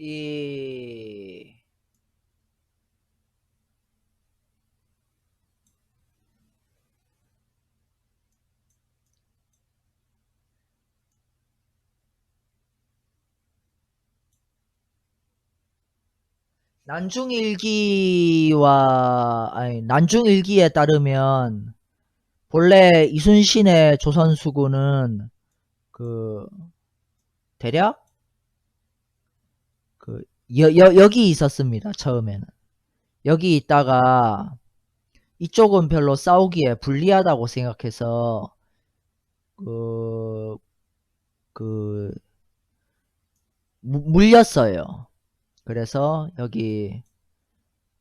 이 난중일기에 따르면 본래 이순신의 조선수군은 그 대략 그 여기 있었습니다. 처음에는 여기 있다가 이쪽은 별로 싸우기에 불리하다고 생각해서 그, 그 물렸어요. 그래서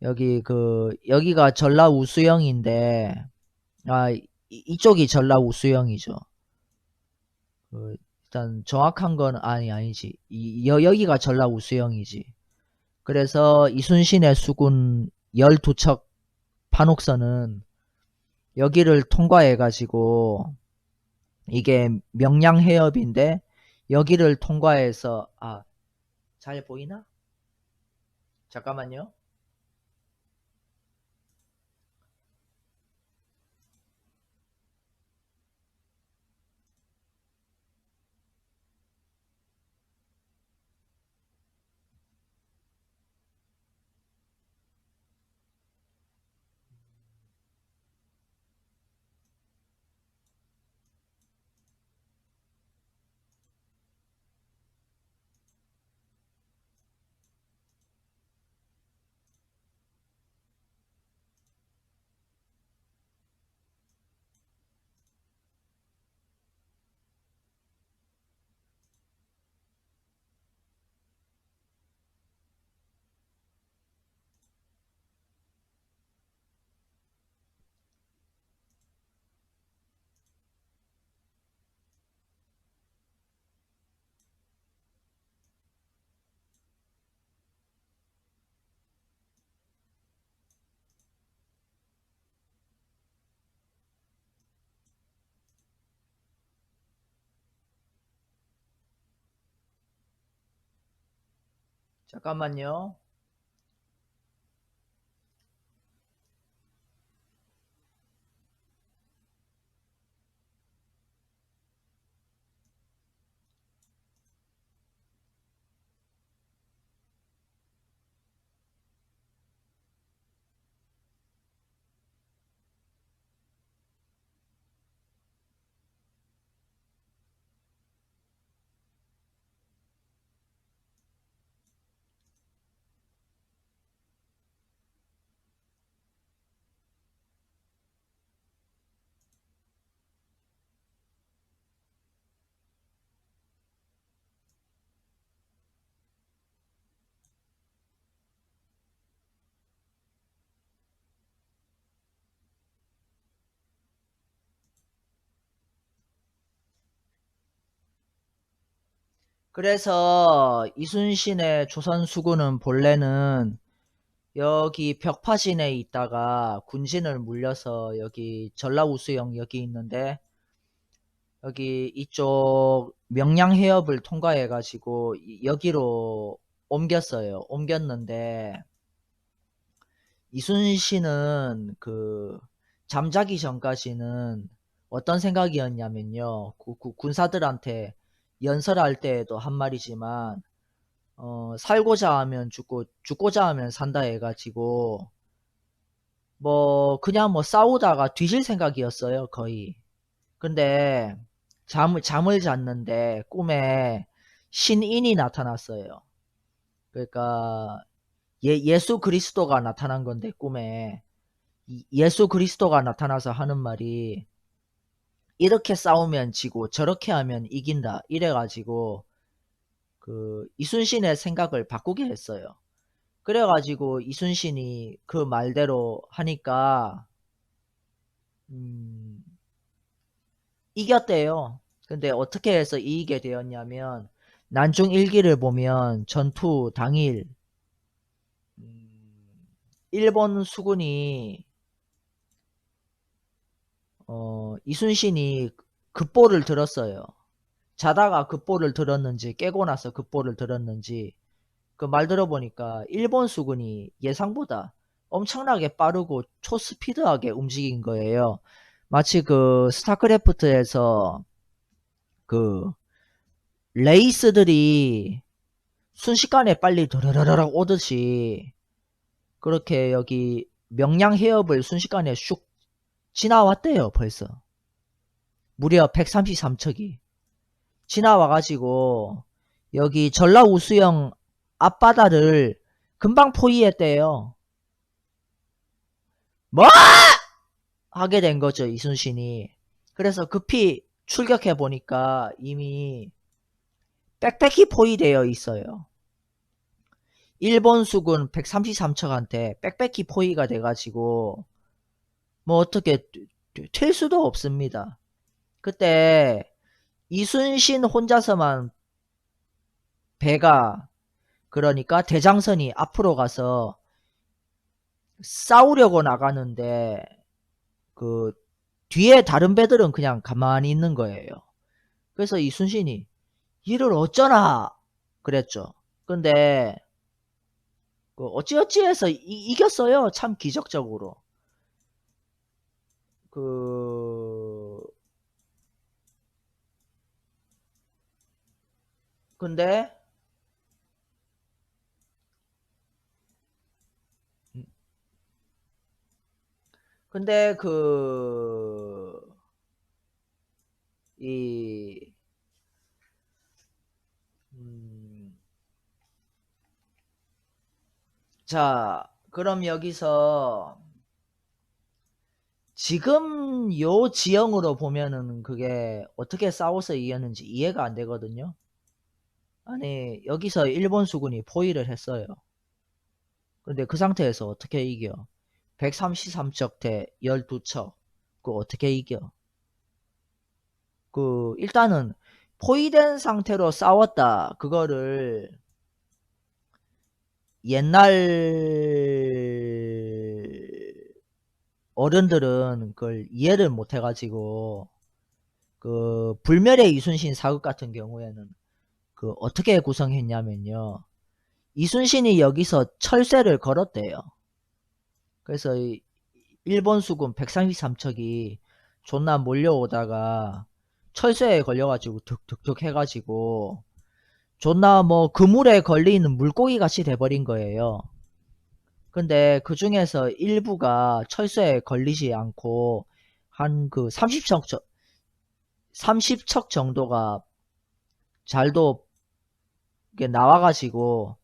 여기가 전라우수영인데 이쪽이 전라우수영이죠. 일단 정확한 건 아니지. 여기가 전라우수영이지. 그래서 이순신의 수군 12척 판옥선은 여기를 통과해가지고 이게 명량해협인데 여기를 통과해서 잘 보이나? 잠깐만요. 잠깐만요. 그래서 이순신의 조선수군은 본래는 여기 벽파진에 있다가 군진을 물려서 여기 전라우수영 여기 있는데 여기 이쪽 명량해협을 통과해 가지고 여기로 옮겼어요. 옮겼는데 이순신은 잠자기 전까지는 어떤 생각이었냐면요. 군사들한테 연설할 때에도 한 말이지만 살고자 하면 죽고 죽고자 하면 산다 해가지고 그냥 싸우다가 뒤질 생각이었어요. 거의. 근데 잠을 잤는데 꿈에 신인이 나타났어요. 그러니까 예수 그리스도가 나타난 건데 꿈에 예수 그리스도가 나타나서 하는 말이 이렇게 싸우면 지고 저렇게 하면 이긴다 이래가지고 이순신의 생각을 바꾸게 했어요. 그래가지고 이순신이 그 말대로 하니까 이겼대요. 근데 어떻게 해서 이기게 되었냐면 난중일기를 보면 전투 당일 일본 수군이 이순신이 급보를 들었어요. 자다가 급보를 들었는지 깨고 나서 급보를 들었는지 그 말 들어보니까 일본 수군이 예상보다 엄청나게 빠르고 초스피드하게 움직인 거예요. 마치 그 스타크래프트에서 그 레이스들이 순식간에 빨리 드르르르 오듯이 그렇게 여기 명량 해협을 순식간에 슉 지나왔대요. 벌써 무려 133척이 지나와가지고 여기 전라우수영 앞바다를 금방 포위했대요. 뭐? 하게 된 거죠, 이순신이. 그래서 급히 출격해 보니까 이미 빽빽히 포위되어 있어요. 일본 수군 133척한테 빽빽히 포위가 돼가지고 뭐 어떻게 튈 수도 없습니다. 그때 이순신 혼자서만 배가, 그러니까 대장선이 앞으로 가서 싸우려고 나가는데 그 뒤에 다른 배들은 그냥 가만히 있는 거예요. 그래서 이순신이 이를 어쩌나 그랬죠. 근데 그 어찌어찌해서 이겼어요. 참 기적적으로. 그 근데 근데 이 자, 그럼 여기서 지금 요 지형으로 보면은 그게 어떻게 싸워서 이겼는지 이해가 안 되거든요. 아니, 여기서 일본 수군이 포위를 했어요. 근데 그 상태에서 어떻게 이겨? 133척 대 12척. 그거 어떻게 이겨? 일단은 포위된 상태로 싸웠다. 그거를 옛날 어른들은 그걸 이해를 못 해가지고 불멸의 이순신 사극 같은 경우에는 어떻게 구성했냐면요. 이순신이 여기서 철새를 걸었대요. 그래서 일본 수군 133척이 존나 몰려오다가 철새에 걸려가지고 득득득 해가지고 존나 뭐 그물에 걸리는 물고기 같이 돼버린 거예요. 근데 그 중에서 일부가 철새에 걸리지 않고 한 30척 정도가 잘도 나와가지고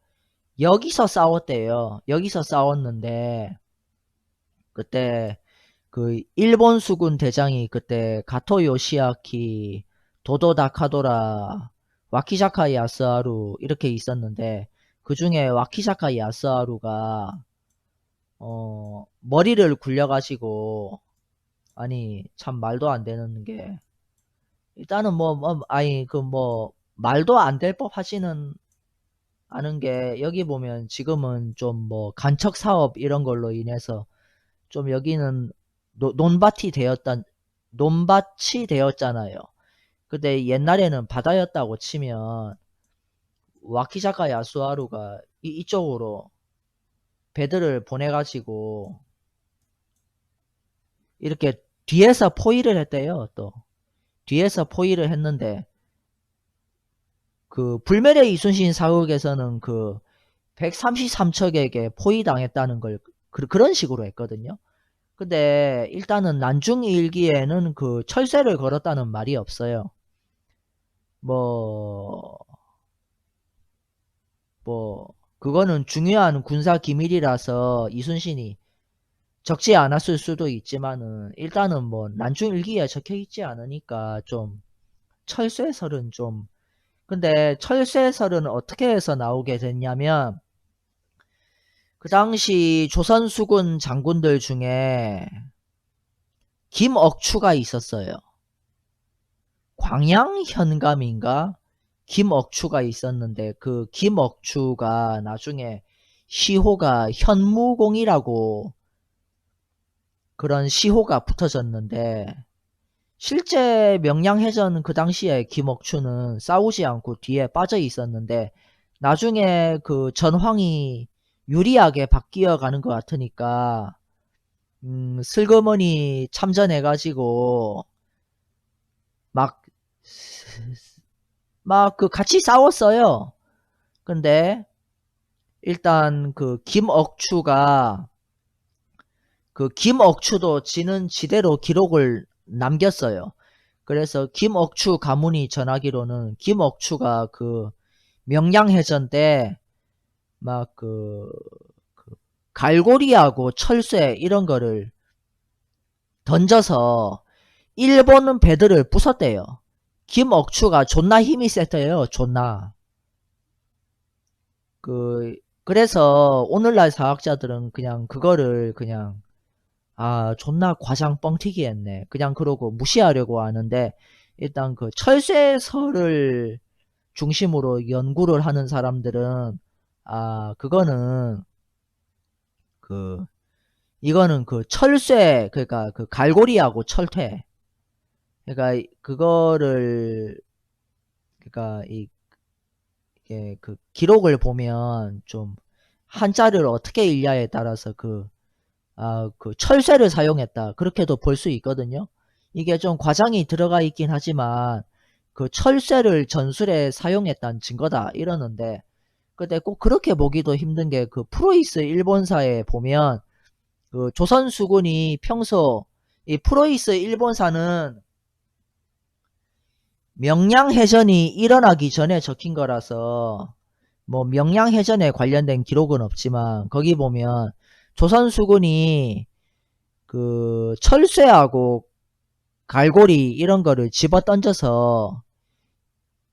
여기서 싸웠대요. 여기서 싸웠는데 그때 일본 수군 대장이 그때 가토 요시아키, 도도 다카도라, 와키자카 야스하루 이렇게 있었는데 그 중에 와키자카 야스하루가 머리를 굴려가지고, 아니 참 말도 안 되는 게, 일단은 말도 안 될 법 하지는 않은 게, 여기 보면 지금은 좀 뭐 간척 사업 이런 걸로 인해서 좀 여기는 논밭이 되었잖아요. 근데 옛날에는 바다였다고 치면 와키자카 야스하루가 이쪽으로 배들을 보내가지고 이렇게 뒤에서 포위를 했대요. 또 뒤에서 포위를 했는데 불멸의 이순신 사극에서는 133척에게 포위당했다는 걸 그런 식으로 했거든요. 근데 일단은 난중일기에는 철새를 걸었다는 말이 없어요. 뭐 그거는 중요한 군사 기밀이라서 이순신이 적지 않았을 수도 있지만은, 일단은 뭐 난중일기에 적혀 있지 않으니까 좀 철새설은 좀. 근데 철새설은 어떻게 해서 나오게 됐냐면 그 당시 조선 수군 장군들 중에 김억추가 있었어요. 광양현감인가 김억추가 있었는데 김억추가 나중에 시호가 현무공이라고 그런 시호가 붙어졌는데, 실제 명량해전 그 당시에 김억추는 싸우지 않고 뒤에 빠져 있었는데 나중에 그 전황이 유리하게 바뀌어 가는 것 같으니까 슬그머니 참전해가지고 막 그 같이 싸웠어요. 근데 일단 그 김억추도 지는 지대로 기록을 남겼어요. 그래서 김억추 가문이 전하기로는 김억추가 그 명량해전 때 막 그 갈고리하고 철쇠 이런 거를 던져서 일본 배들을 부쉈대요. 김억추가 존나 힘이 셌대요. 존나. 그래서 오늘날 사학자들은 그냥 그거를 그냥 존나 과장 뻥튀기 했네. 그냥 그러고 무시하려고 하는데 일단 그 철새설을 중심으로 연구를 하는 사람들은 그거는 그 이거는 그 철쇠 그러니까 그 갈고리하고 철퇴 그러니까 그거를 그러니까 이게 그 기록을 보면 좀 한자를 어떻게 읽냐에 따라서 그 철새를 사용했다. 그렇게도 볼 수 있거든요. 이게 좀 과장이 들어가 있긴 하지만 그 철새를 전술에 사용했다는 증거다. 이러는데 근데 꼭 그렇게 보기도 힘든 게 그 프로이스 일본사에 보면 그 조선 수군이 평소 이 프로이스 일본사는 명량해전이 일어나기 전에 적힌 거라서 뭐 명량해전에 관련된 기록은 없지만 거기 보면 조선 수군이 그 철쇠하고 갈고리 이런 거를 집어 던져서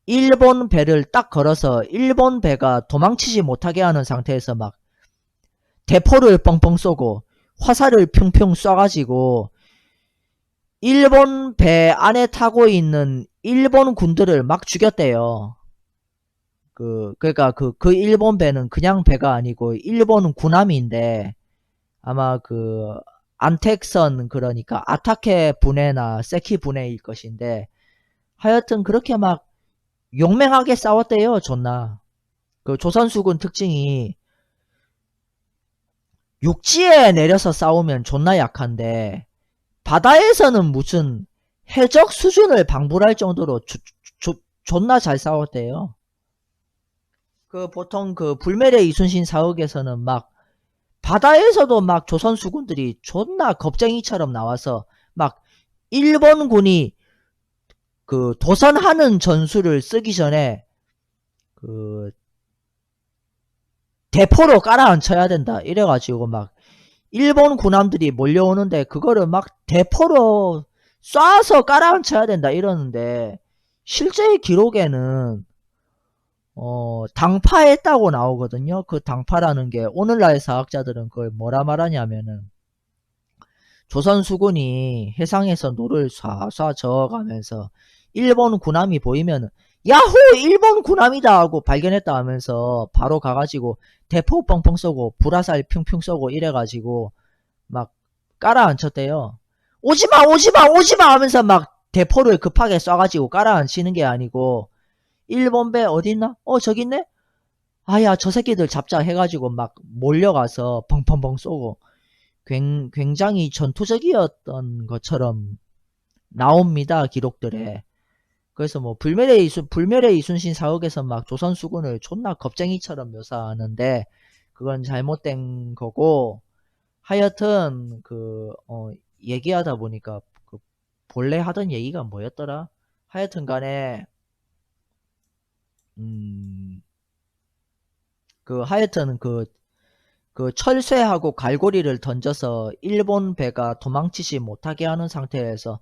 일본 배를 딱 걸어서 일본 배가 도망치지 못하게 하는 상태에서 막 대포를 뻥뻥 쏘고 화살을 핑핑 쏴가지고 일본 배 안에 타고 있는 일본 군들을 막 죽였대요. 그러니까 그 일본 배는 그냥 배가 아니고 일본 군함인데 아마 그 안택선 그러니까 아타케 분해나 세키 분해일 것인데 하여튼 그렇게 막 용맹하게 싸웠대요. 존나. 그 조선수군 특징이 육지에 내려서 싸우면 존나 약한데 바다에서는 무슨 해적 수준을 방불할 정도로 존나 잘 싸웠대요. 그 보통 그 불멸의 이순신 사옥에서는 막 바다에서도 막 조선 수군들이 존나 겁쟁이처럼 나와서 막 일본군이 그 도선하는 전술을 쓰기 전에 그 대포로 깔아앉혀야 된다 이래가지고 막 일본 군함들이 몰려오는데 그거를 막 대포로 쏴서 깔아앉혀야 된다 이러는데 실제 기록에는 당파했다고 나오거든요. 그 당파라는 게 오늘날 사학자들은 그걸 뭐라 말하냐면은 조선 수군이 해상에서 노를 쏴쏴 저어가면서 일본 군함이 보이면 야호 일본 군함이다 하고 발견했다 하면서 바로 가가지고 대포 뻥뻥 쏘고 불화살 핑핑 쏘고 이래가지고 막 깔아앉혔대요. 오지마 오지마 오지마 하면서 막 대포를 급하게 쏴가지고 깔아앉히는 게 아니고 일본 배 어딨나? 저기 있네? 아야 저 새끼들 잡자 해가지고 막 몰려가서 펑펑펑 쏘고 굉장히 전투적이었던 것처럼 나옵니다. 기록들에. 그래서 뭐 불멸의 이순신 사옥에서 막 조선 수군을 존나 겁쟁이처럼 묘사하는데 그건 잘못된 거고 하여튼 얘기하다 보니까 그 본래 하던 얘기가 뭐였더라? 하여튼 간에 하여튼 그 철쇠하고 갈고리를 던져서 일본 배가 도망치지 못하게 하는 상태에서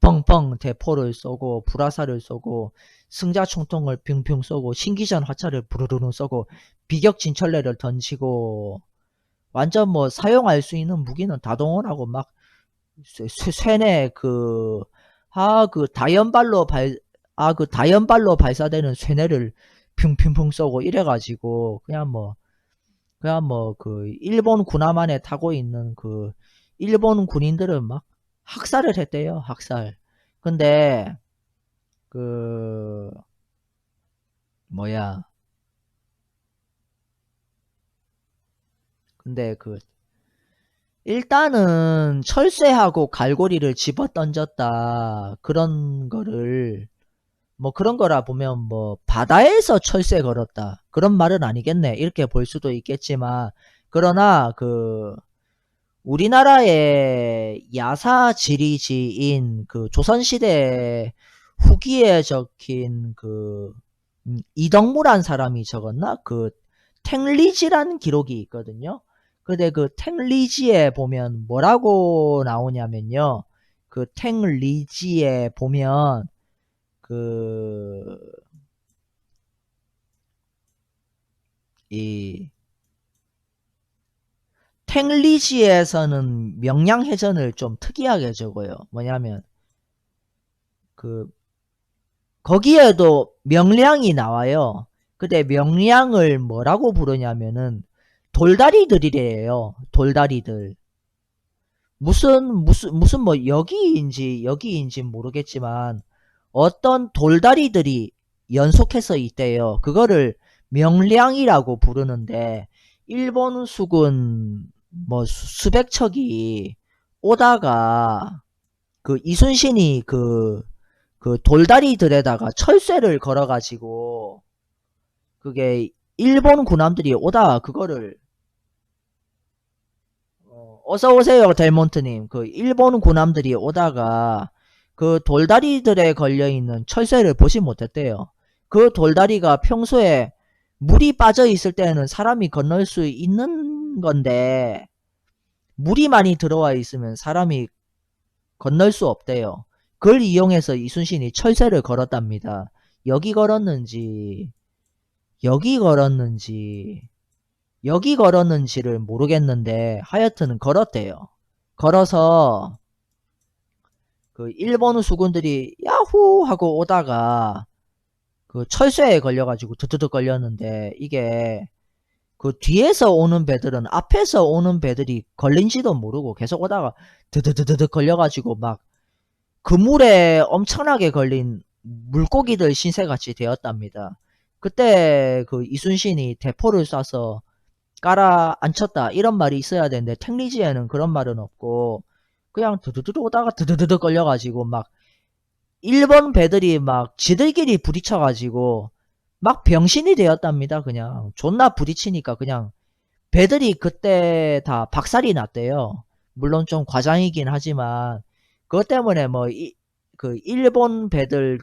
펑펑 대포를 쏘고 불화살을 쏘고 승자총통을 빙빙 쏘고 신기전 화살을 부르르르 쏘고 비격진철레를 던지고 완전 뭐 사용할 수 있는 무기는 다 동원하고 막 쇠뇌 그 다연발로 발사되는 쇠뇌를 핑핑핑 쏘고 이래가지고 그냥 뭐 그 일본 군함 안에 타고 있는 그 일본 군인들은 막 학살을 했대요. 학살. 근데 그 뭐야 근데 일단은 철새하고 갈고리를 집어 던졌다. 그런 거를 뭐 그런 거라 보면 뭐 바다에서 철새 걸었다. 그런 말은 아니겠네. 이렇게 볼 수도 있겠지만 그러나 우리나라의 야사 지리지인 조선시대 후기에 적힌 이덕무란 사람이 적었나? 탱리지라는 기록이 있거든요. 근데 탱리지에 보면 뭐라고 나오냐면요. 탱리지에 보면 이 탱리지에서는 명량해전을 좀 특이하게 적어요. 뭐냐면 거기에도 명량이 나와요. 근데 명량을 뭐라고 부르냐면은 돌다리들이래요. 돌다리들. 무슨 뭐 여기인지 모르겠지만 어떤 돌다리들이 연속해서 있대요. 그거를 명량이라고 부르는데 일본 수군 뭐 수백 척이 오다가 이순신이 돌다리들에다가 철쇠를 걸어가지고 그게 일본 군함들이 오다가 그거를 어서오세요 델몬트님. 일본 군함들이 오다가 돌다리들에 걸려있는 철쇠를 보지 못했대요. 돌다리가 평소에 물이 빠져 있을 때는 사람이 건널 수 있는 건데 물이 많이 들어와 있으면 사람이 건널 수 없대요. 그걸 이용해서 이순신이 철새를 걸었답니다. 여기 걸었는지 여기 걸었는지 여기 걸었는지를 모르겠는데 하여튼 걸었대요. 걸어서 일본 수군들이 야호 하고 오다가 철새에 걸려가지고 드드득 걸렸는데 이게 뒤에서 오는 배들은 앞에서 오는 배들이 걸린지도 모르고 계속 오다가 드드드드득 걸려가지고 막 그물에 엄청나게 걸린 물고기들 신세같이 되었답니다. 그때 이순신이 대포를 쏴서 깔아앉혔다 이런 말이 있어야 되는데 탱리지에는 그런 말은 없고 그냥 드드드 오다가 드드드 걸려가지고 막 일본 배들이 막 지들끼리 부딪혀가지고 막 병신이 되었답니다. 그냥 존나 부딪히니까 그냥 배들이 그때 다 박살이 났대요. 물론 좀 과장이긴 하지만 그것 때문에 뭐 일본 배들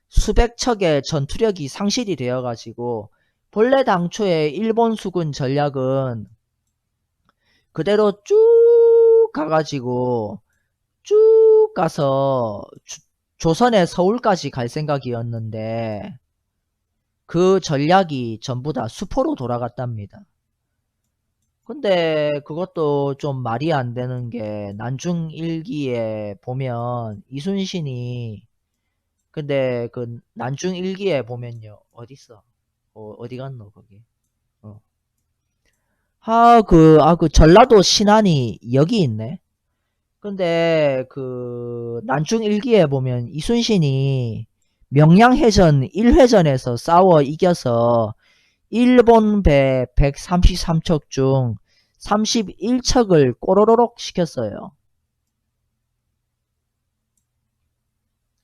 수백 척의 전투력이 상실이 되어가지고 본래 당초에 일본 수군 전략은 그대로 쭉 가가지고 쭉 가서 조선의 서울까지 갈 생각이었는데 그 전략이 전부 다 수포로 돌아갔답니다. 근데 그것도 좀 말이 안 되는 게 난중일기에 보면 이순신이 근데 난중일기에 보면요 어딨어 어디 갔노 거기 전라도 신안이 여기 있네. 근데 난중일기에 보면 이순신이 명량해전 1회전에서 싸워 이겨서 일본 배 133척 중 31척을 꼬로로록 시켰어요.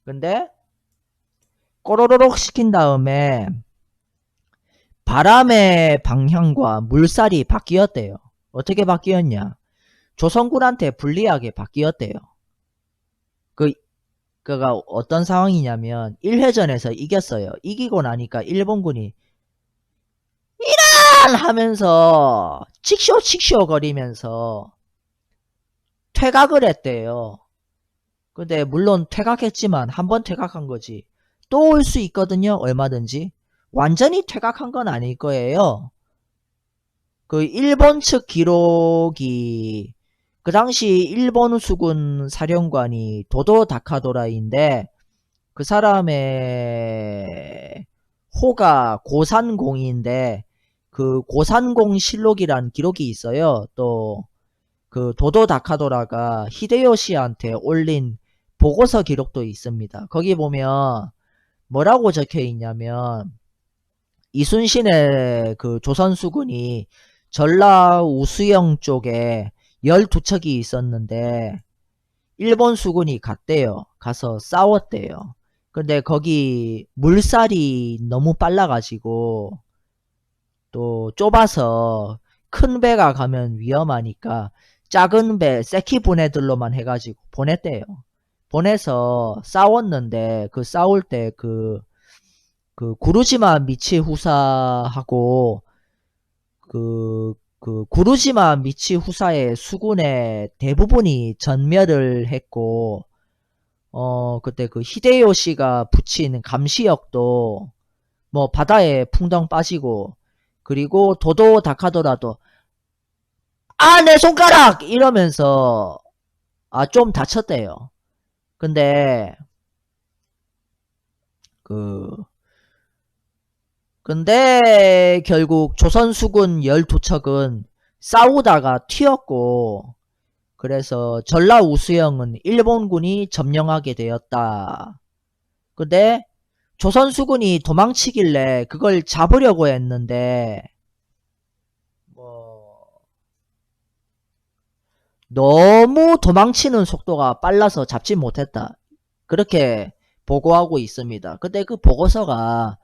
근데 꼬로로록 시킨 다음에 바람의 방향과 물살이 바뀌었대요. 어떻게 바뀌었냐? 조선군한테 불리하게 바뀌었대요. 그가 어떤 상황이냐면 1회전에서 이겼어요. 이기고 나니까 일본군이 이란 하면서 칙쇼 거리면서 퇴각을 했대요. 근데 물론 퇴각했지만 한 번 퇴각한 거지. 또 올 수 있거든요. 얼마든지. 완전히 퇴각한 건 아닐 거예요. 일본 측 기록이 그 당시 일본 수군 사령관이 도도 다카도라인데 그 사람의 호가 고산공인데 고산공 실록이란 기록이 있어요. 또 도도 다카도라가 히데요시한테 올린 보고서 기록도 있습니다. 거기 보면 뭐라고 적혀 있냐면 이순신의 조선 수군이 전라 우수영 쪽에 12척이 있었는데 일본 수군이 갔대요. 가서 싸웠대요. 근데 거기 물살이 너무 빨라가지고 또 좁아서 큰 배가 가면 위험하니까 작은 배, 세키 분해들로만 해가지고 보냈대요. 보내서 싸웠는데 그 싸울 때 그 구루지마 미치 후사하고 그 구루지마 미치 후사의 수군의 대부분이 전멸을 했고 그때 그 히데요시가 붙인 감시역도 뭐 바다에 풍덩 빠지고 그리고 도도 다카도라도 아 내 손가락 이러면서 좀 다쳤대요. 근데 그 근데 결국 조선수군 12척은 싸우다가 튀었고 그래서 전라 우수영은 일본군이 점령하게 되었다. 근데 조선수군이 도망치길래 그걸 잡으려고 했는데 뭐 너무 도망치는 속도가 빨라서 잡지 못했다. 그렇게 보고하고 있습니다. 근데 그 보고서가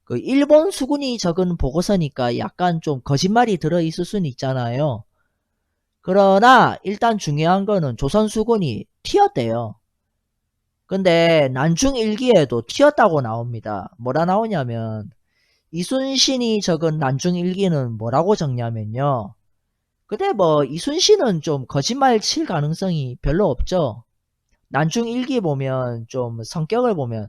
그 일본 수군이 적은 보고서니까 약간 좀 거짓말이 들어있을 수는 있잖아요. 그러나 일단 중요한 거는 조선 수군이 튀었대요. 근데 난중 일기에도 튀었다고 나옵니다. 뭐라 나오냐면 이순신이 적은 난중 일기는 뭐라고 적냐면요. 근데 뭐 이순신은 좀 거짓말 칠 가능성이 별로 없죠. 난중 일기 보면 좀 성격을 보면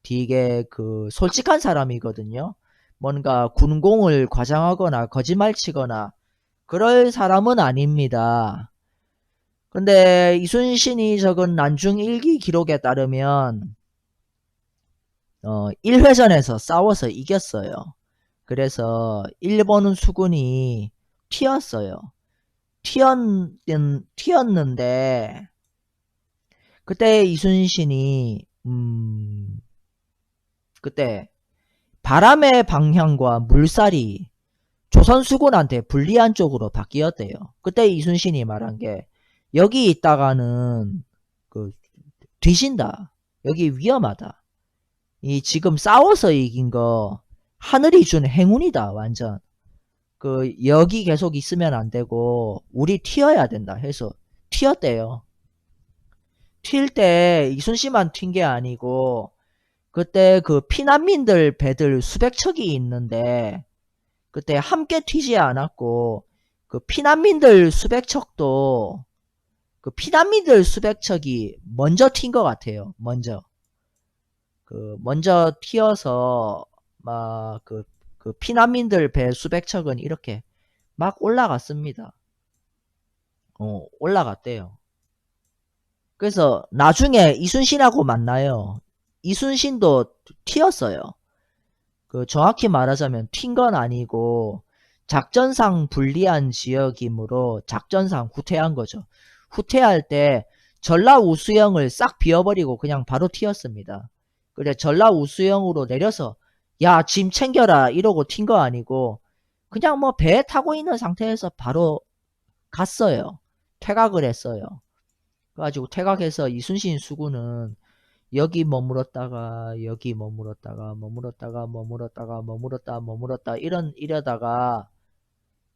되게 그 솔직한 사람이거든요. 뭔가 군공을 과장하거나 거짓말 치거나 그럴 사람은 아닙니다. 근데 이순신이 적은 난중 일기 기록에 따르면 1회전에서 싸워서 이겼어요. 그래서 일본 수군이 튀었어요. 튀었는데 그때 이순신이 그때 바람의 방향과 물살이 조선 수군한테 불리한 쪽으로 바뀌었대요. 그때 이순신이 말한 게 여기 있다가는 그 뒤진다. 여기 위험하다. 이 지금 싸워서 이긴 거 하늘이 준 행운이다. 완전. 그 여기 계속 있으면 안 되고 우리 튀어야 된다 해서 튀었대요. 튈 때 이순신만 튄 게 아니고 그때 그 피난민들 배들 수백 척이 있는데 그때 함께 튀지 않았고 그 피난민들 수백 척도 그 피난민들 수백 척이 먼저 튄 것 같아요. 먼저 튀어서 막 그 피난민들 배 수백 척은 이렇게 막 올라갔습니다. 올라갔대요. 그래서 나중에 이순신하고 만나요. 이순신도 튀었어요. 그 정확히 말하자면 튄 건 아니고 작전상 불리한 지역이므로 작전상 후퇴한 거죠. 후퇴할 때 전라 우수영을 싹 비워버리고 그냥 바로 튀었습니다. 그래 전라 우수영으로 내려서 야 짐 챙겨라 이러고 튄 거 아니고 그냥 뭐 배에 타고 있는 상태에서 바로 갔어요. 퇴각을 했어요. 그래가지고 퇴각해서 이순신 수군은 여기 머물었다가 여기 머물었다 이러다가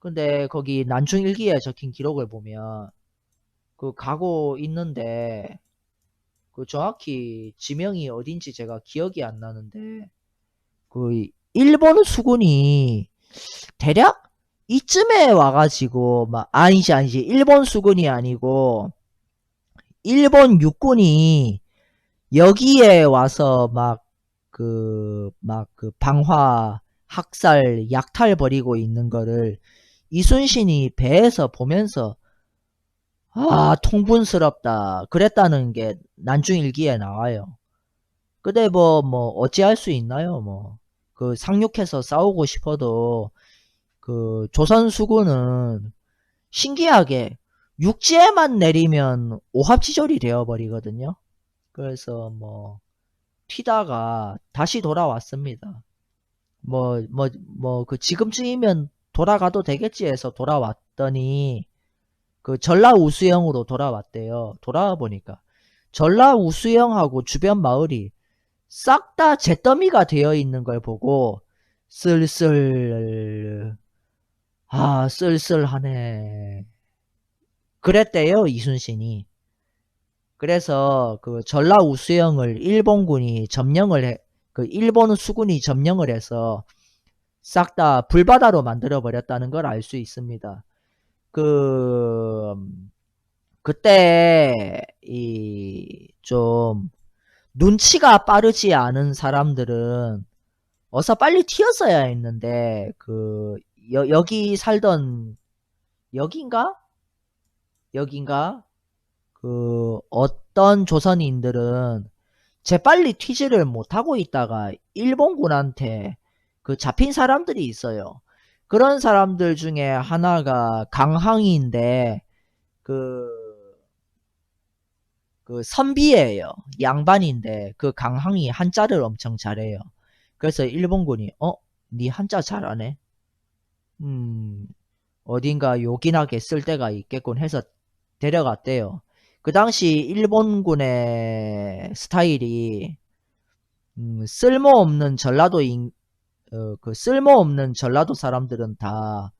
근데 거기 난중일기에 적힌 기록을 보면 그 가고 있는데 그 정확히 지명이 어딘지 제가 기억이 안 나는데 그 일본 수군이 대략 이쯤에 와가지고 막 아니지 일본 수군이 아니고 일본 육군이 여기에 와서 막 그 방화, 학살, 약탈 벌이고 있는 거를 이순신이 배에서 보면서 통분스럽다 그랬다는 게 난중일기에 나와요. 근데 뭐 어찌할 수 있나요? 뭐 그 상륙해서 싸우고 싶어도 그 조선 수군은 신기하게 육지에만 내리면 오합지졸이 되어버리거든요. 그래서 뭐 튀다가 다시 돌아왔습니다. 그 지금쯤이면 돌아가도 되겠지 해서 돌아왔더니 그 전라우수영으로 돌아왔대요. 돌아와 보니까 전라우수영하고 주변 마을이 싹 다 잿더미가 되어 있는 걸 보고 쓸쓸하네. 그랬대요, 이순신이. 그래서 그 전라우수영을 일본군이 그 일본 수군이 점령을 해서 싹 다 불바다로 만들어 버렸다는 걸 알 수 있습니다. 그 그때 이 좀 눈치가 빠르지 않은 사람들은 어서 빨리 튀었어야 했는데 여기 살던 여긴가? 여긴가? 그 어떤 조선인들은 재빨리 튀지를 못하고 있다가 일본군한테 그 잡힌 사람들이 있어요. 그런 사람들 중에 하나가 강항인데 그, 그 선비예요. 양반인데 그 강항이 한자를 엄청 잘해요. 그래서 일본군이 니 한자 잘하네. 어딘가 요긴하게 쓸 데가 있겠군 해서 데려갔대요. 그 당시 일본군의 스타일이 쓸모없는 그 쓸모없는 전라도 사람들은 다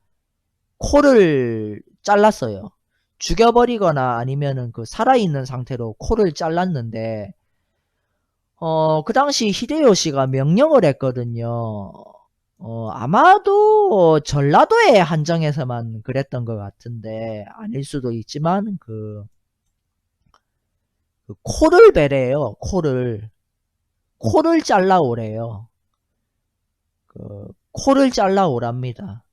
코를 잘랐어요. 죽여버리거나 아니면은 그 살아있는 상태로 코를 잘랐는데 그 당시 히데요시가 명령을 했거든요. 아마도 전라도에 한정해서만 그랬던 것 같은데 아닐 수도 있지만 그 코를 베래요. 코를 잘라오래요. 코를 잘라오랍니다.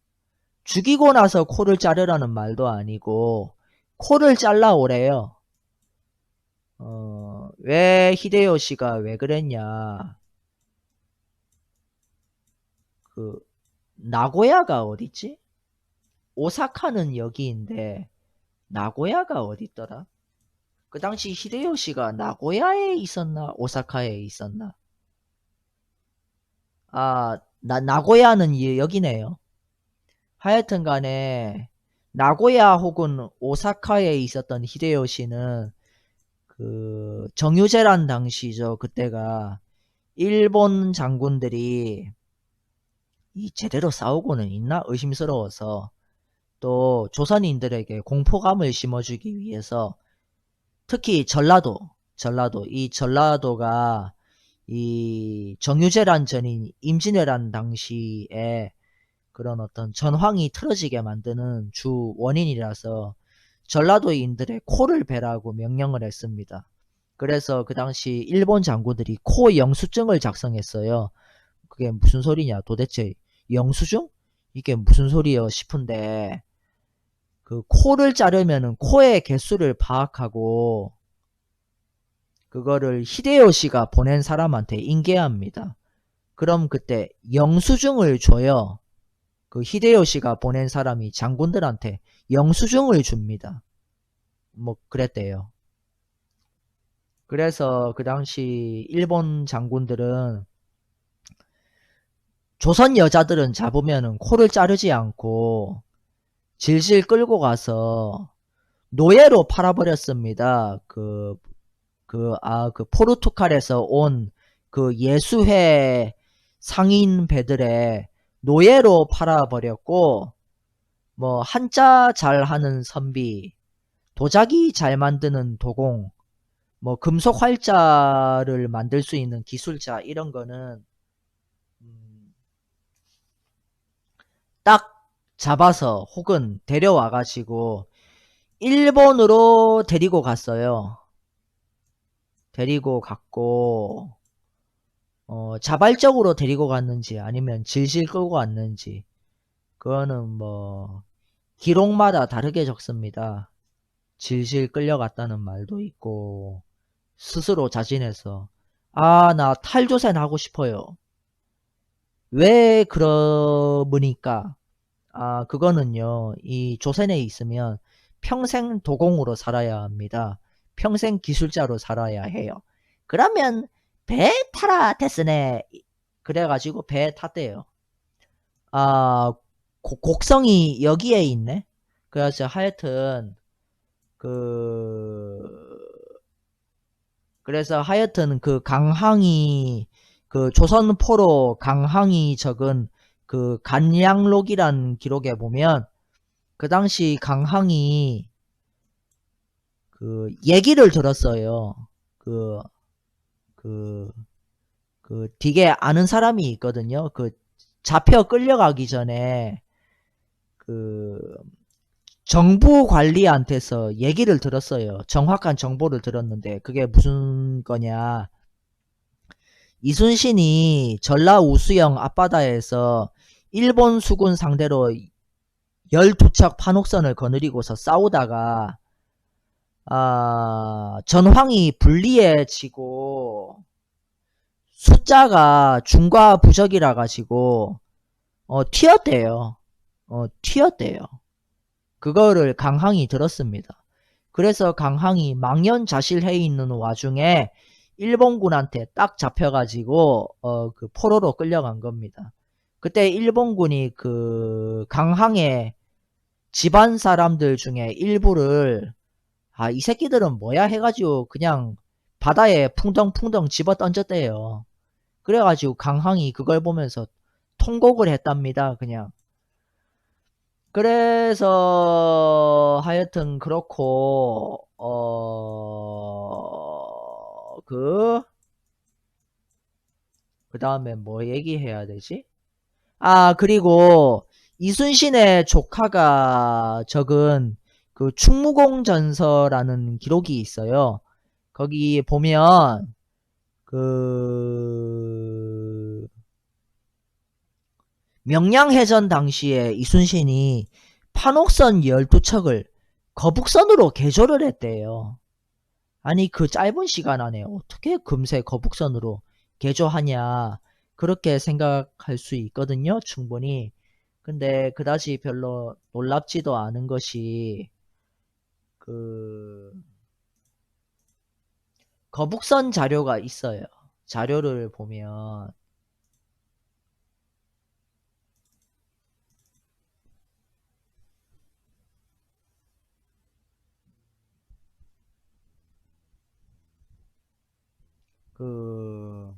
죽이고 나서 코를 자르라는 말도 아니고 코를 잘라오래요. 왜 히데요시가 왜 그랬냐? 그 나고야가 어디지? 오사카는 여기인데 나고야가 어디있더라? 그 당시 히데요시가 나고야에 있었나 오사카에 있었나? 나고야는 여기네요. 하여튼 간에 나고야 혹은 오사카에 있었던 히데요시는 그 정유재란 당시죠. 그때가 일본 장군들이 제대로 싸우고는 있나 의심스러워서 또 조선인들에게 공포감을 심어주기 위해서 특히 이 전라도가 이 정유재란 전인 임진왜란 당시에 그런 어떤 전황이 틀어지게 만드는 주 원인이라서 전라도인들의 코를 베라고 명령을 했습니다. 그래서 그 당시 일본 장군들이 코 영수증을 작성했어요. 그게 무슨 소리냐 도대체 영수증? 이게 무슨 소리여 싶은데 그 코를 자르면은 코의 개수를 파악하고 그거를 히데요시가 보낸 사람한테 인계합니다. 그럼 그때 영수증을 줘요. 그 히데요시가 보낸 사람이 장군들한테 영수증을 줍니다. 뭐 그랬대요. 그래서 그 당시 일본 장군들은 조선 여자들은 잡으면은 코를 자르지 않고 질질 끌고 가서 노예로 팔아버렸습니다. 그 포르투갈에서 온 그 예수회 상인 배들의 노예로 팔아버렸고, 뭐, 한자 잘하는 선비, 도자기 잘 만드는 도공, 뭐, 금속 활자를 만들 수 있는 기술자, 이런 거는, 딱 잡아서 혹은 데려와가지고, 일본으로 데리고 갔어요. 데리고 갔고, 자발적으로 데리고 갔는지 아니면 질질 끌고 갔는지, 그거는 뭐, 기록마다 다르게 적습니다. 질질 끌려갔다는 말도 있고, 스스로 자진해서, 나 탈조선 하고 싶어요. 왜 그러니까, 그거는요, 이 조선에 있으면 평생 도공으로 살아야 합니다. 평생 기술자로 살아야 해요. 그러면 배 타라 됐으네. 그래가지고 배 탔대요. 곡성이 여기에 있네. 그래서 하여튼 그 그래서 하여튼 그 강항이 그 조선포로 강항이 적은 그 간량록이란 기록에 보면 그 당시 강항이 그 얘기를 들었어요. 그, 그, 되게 아는 사람이 있거든요. 그 잡혀 끌려가기 전에 그 정부 관리한테서 얘기를 들었어요. 정확한 정보를 들었는데 그게 무슨 거냐. 이순신이 전라우수영 앞바다에서 일본 수군 상대로 12척 판옥선을 거느리고서 싸우다가 전황이 불리해지고 숫자가 중과 부적이라 가지고 튀었대요. 튀었대요. 그거를 강항이 들었습니다. 그래서 강항이 망연자실해 있는 와중에 일본군한테 딱 잡혀가지고 그 포로로 끌려간 겁니다. 그때 일본군이 그 강항의 집안 사람들 중에 일부를 이 새끼들은 뭐야 해가지고 그냥 바다에 풍덩풍덩 집어 던졌대요. 그래가지고 강항이 그걸 보면서 통곡을 했답니다. 그냥. 그래서 하여튼 그렇고 그 다음에 뭐 얘기해야 되지? 그리고 이순신의 조카가 적은 그 충무공전서라는 기록이 있어요. 거기 보면 그 명량해전 당시에 이순신이 판옥선 12척을 거북선으로 개조를 했대요. 아니 그 짧은 시간 안에 어떻게 금세 거북선으로 개조하냐 그렇게 생각할 수 있거든요. 충분히. 근데 그다지 별로 놀랍지도 않은 것이 그 거북선 자료가 있어요. 자료를 보면 그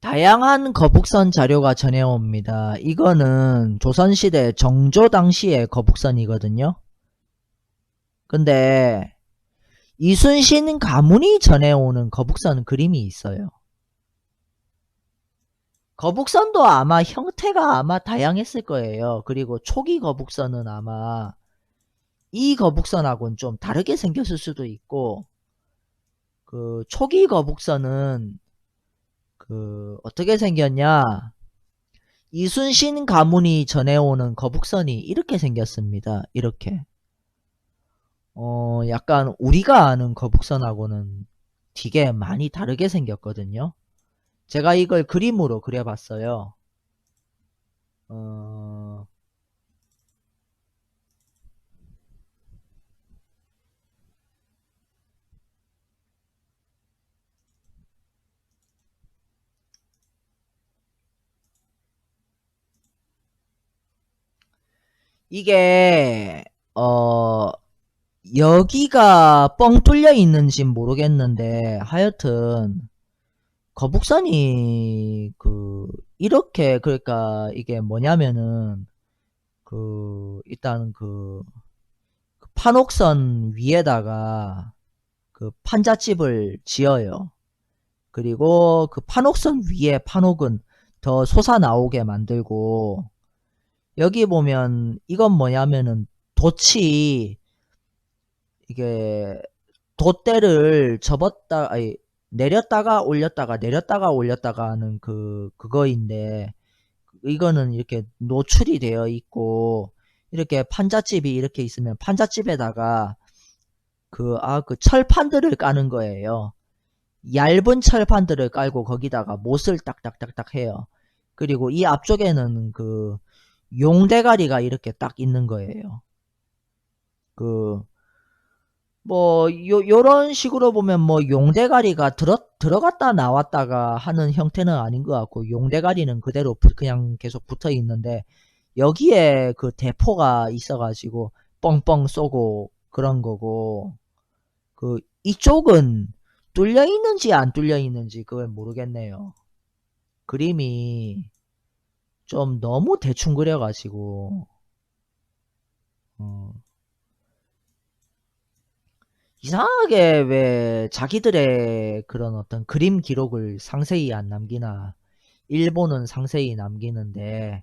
다양한 거북선 자료가 전해옵니다. 이거는 조선시대 정조 당시의 거북선이거든요. 근데 이순신 가문이 전해오는 거북선 그림이 있어요. 거북선도 아마 형태가 아마 다양했을 거예요. 그리고 초기 거북선은 아마 이 거북선하고는 좀 다르게 생겼을 수도 있고 그 초기 거북선은 그 어떻게 생겼냐, 이순신 가문이 전해오는 거북선이 이렇게 생겼습니다. 이렇게 약간 우리가 아는 거북선하고는 되게 많이 다르게 생겼거든요. 제가 이걸 그림으로 그려봤어요. 이게 여기가 뻥 뚫려 있는진 모르겠는데 하여튼 거북선이 이렇게 그러니까 이게 뭐냐면은 일단 판옥선 위에다가 그 판잣집을 지어요. 그리고 그 판옥선 위에 판옥은 더 솟아나오게 만들고 여기 보면 이건 뭐냐면은 돛이 이게 돛대를 접었다 아니 내렸다가 올렸다가 내렸다가 올렸다가 하는 그거인데 이거는 이렇게 노출이 되어 있고 이렇게 판잣집이 이렇게 있으면 판잣집에다가 그 철판들을 까는 거예요. 얇은 철판들을 깔고 거기다가 못을 딱딱딱딱 해요. 그리고 이 앞쪽에는 그 용대가리가 이렇게 딱 있는 거예요. 그 뭐 요런 식으로 보면 뭐 용대가리가 들어갔다 나왔다가 하는 형태는 아닌 것 같고, 용대가리는 그대로 그냥 계속 붙어 있는데, 여기에 그 대포가 있어가지고 뻥뻥 쏘고 그런 거고, 그 이쪽은 뚫려 있는지 안 뚫려 있는지 그걸 모르겠네요. 그림이 좀 너무 대충 그려가지고 어, 이상하게 왜 자기들의 그런 어떤 그림 기록을 상세히 안 남기나. 일본은 상세히 남기는데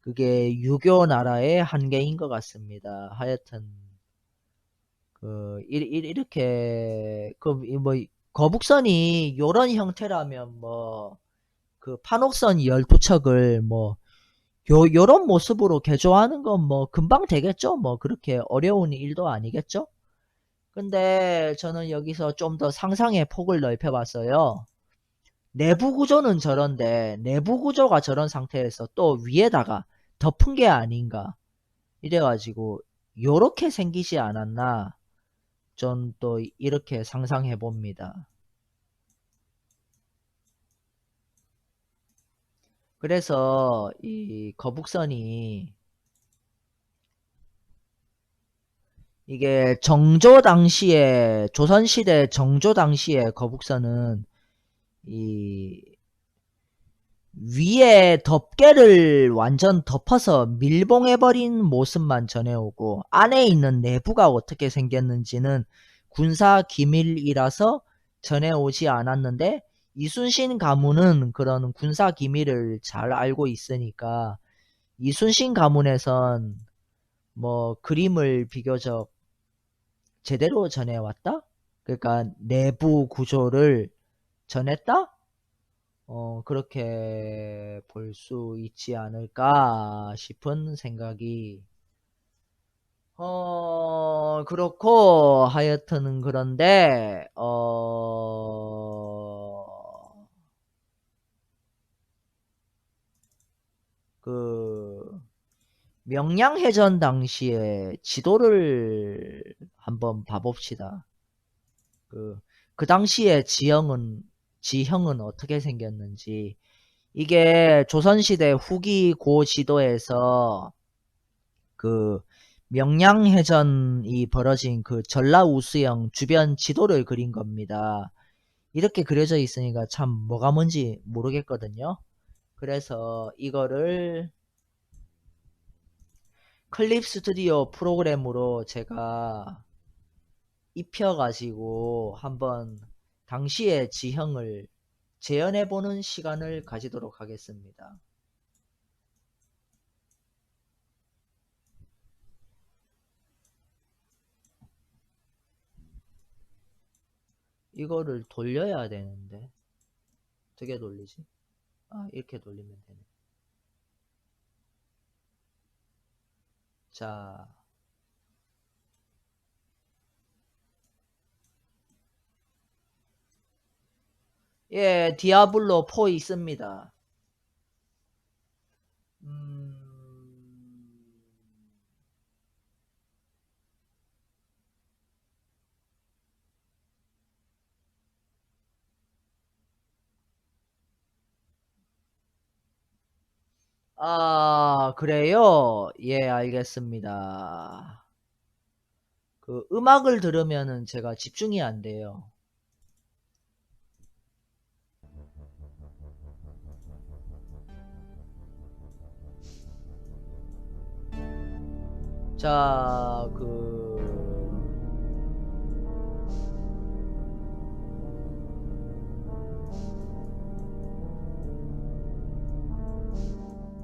그게 유교 나라의 한계인 것 같습니다. 하여튼 이렇게 뭐 거북선이 요런 형태라면 뭐 그 판옥선 12척을 뭐 요런 모습으로 개조하는 건 뭐 금방 되겠죠. 뭐 그렇게 어려운 일도 아니겠죠. 근데 저는 여기서 좀 더 상상의 폭을 넓혀 봤어요. 내부 구조는 저런데 내부 구조가 저런 상태에서 또 위에다가 덮은 게 아닌가. 이래가지고 요렇게 생기지 않았나. 전 또 이렇게 상상해 봅니다. 그래서 이 거북선이 이게 정조 당시에, 조선시대 정조 당시에 거북선은 이 위에 덮개를 완전 덮어서 밀봉해버린 모습만 전해오고, 안에 있는 내부가 어떻게 생겼는지는 군사 기밀이라서 전해오지 않았는데, 이순신 가문은 그런 군사 기밀을 잘 알고 있으니까 이순신 가문에선 뭐 그림을 비교적 제대로 전해왔다? 그러니까 내부 구조를 전했다? 그렇게 볼 수 있지 않을까 싶은 생각이, 그렇고, 하여튼 그런데, 그, 명량해전 당시에 지도를 한번 봐봅시다. 그, 그 당시에 지형은 어떻게 생겼는지. 이게 조선시대 후기 고지도에서 그 명량해전이 벌어진 그 전라우수영 주변 지도를 그린 겁니다. 이렇게 그려져 있으니까 참 뭐가 뭔지 모르겠거든요. 그래서 이거를 클립 스튜디오 프로그램으로 제가 입혀가지고 한번 당시의 지형을 재현해보는 시간을 가지도록 하겠습니다. 이거를 돌려야 되는데 어떻게 돌리지? 아, 이렇게 돌리면 되네. 자, 예, 디아블로 4 있습니다. 음, 아, 그래요? 예, 알겠습니다. 그 음악을 들으면은 제가 집중이 안 돼요. 자,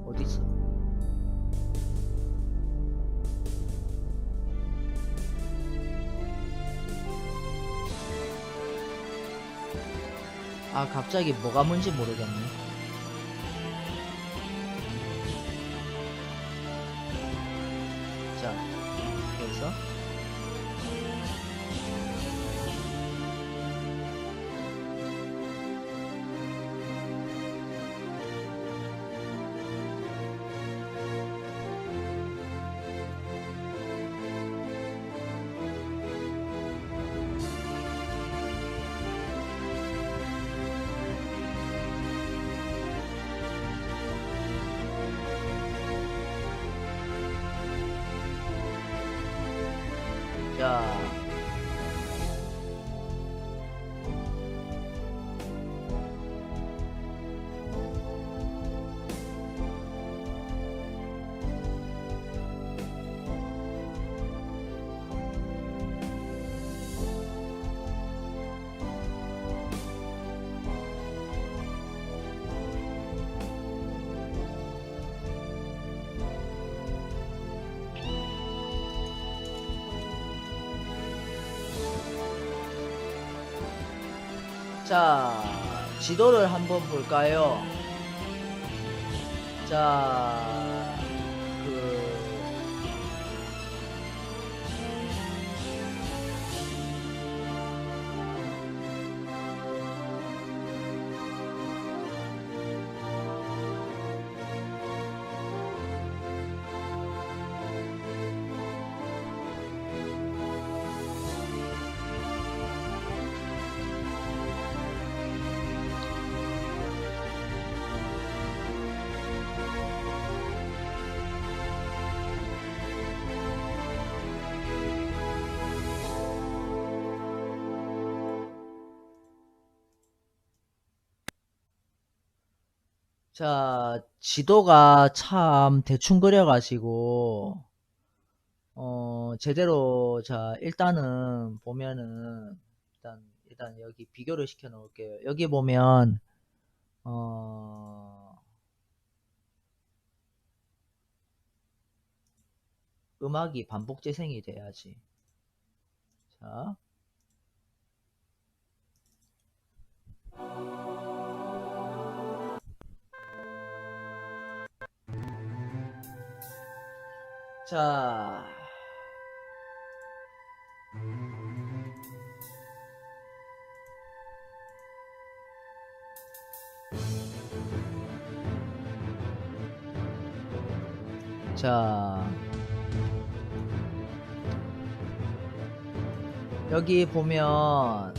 어딨어? 아, 갑자기 뭐가 뭔지 모르겠네. 자, 이렇게 해서 자, 자, 지도를 한번 볼까요? 자, 그, 자, 지도가 참 대충 그려가지고, 제대로, 자, 일단은 보면은, 일단 여기 비교를 시켜 놓을게요. 여기 보면, 음악이 반복 재생이 돼야지. 자. 자. 자. 여기 보면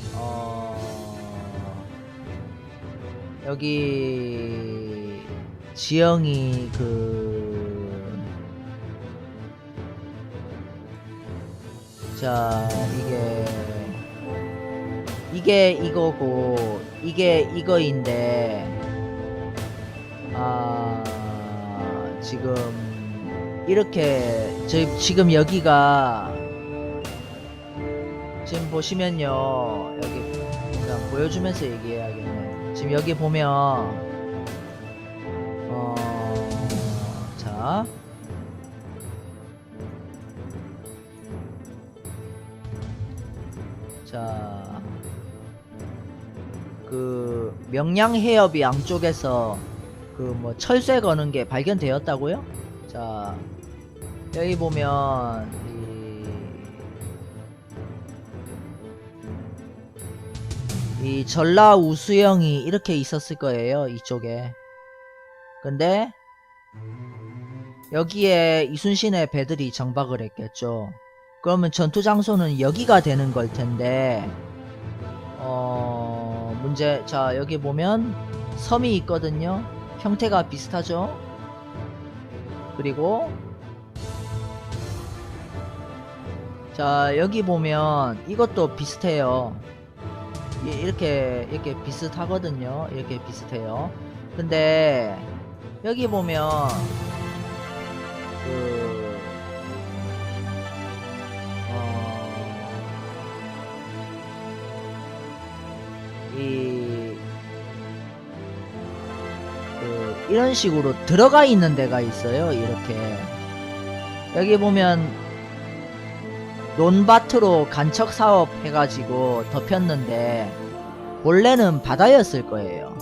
여기 지형이 자, 이게 이거고 이게 이거인데 지금 이렇게 지금 여기가 지금 보시면요, 여기 그냥 보여주면서 얘기해야겠네. 지금 여기 보면 자, 그 명량 해협이 양쪽에서 그 뭐 철새 거는 게 발견되었다고요? 자, 여기 보면 이 전라 우수영이 이렇게 있었을 거예요, 이쪽에. 근데 여기에 이순신의 배들이 정박을 했겠죠. 그러면 전투 장소는 여기가 되는 걸 텐데, 자, 여기 보면 섬이 있거든요. 형태가 비슷하죠. 그리고 자, 여기 보면 이것도 비슷해요. 이렇게 비슷하거든요. 이렇게 비슷해요. 근데 여기 보면 이런 식으로 들어가 있는 데가 있어요. 이렇게 여기 보면 논밭으로 간척 사업 해가지고 덮였는데 원래는 바다였을 거예요.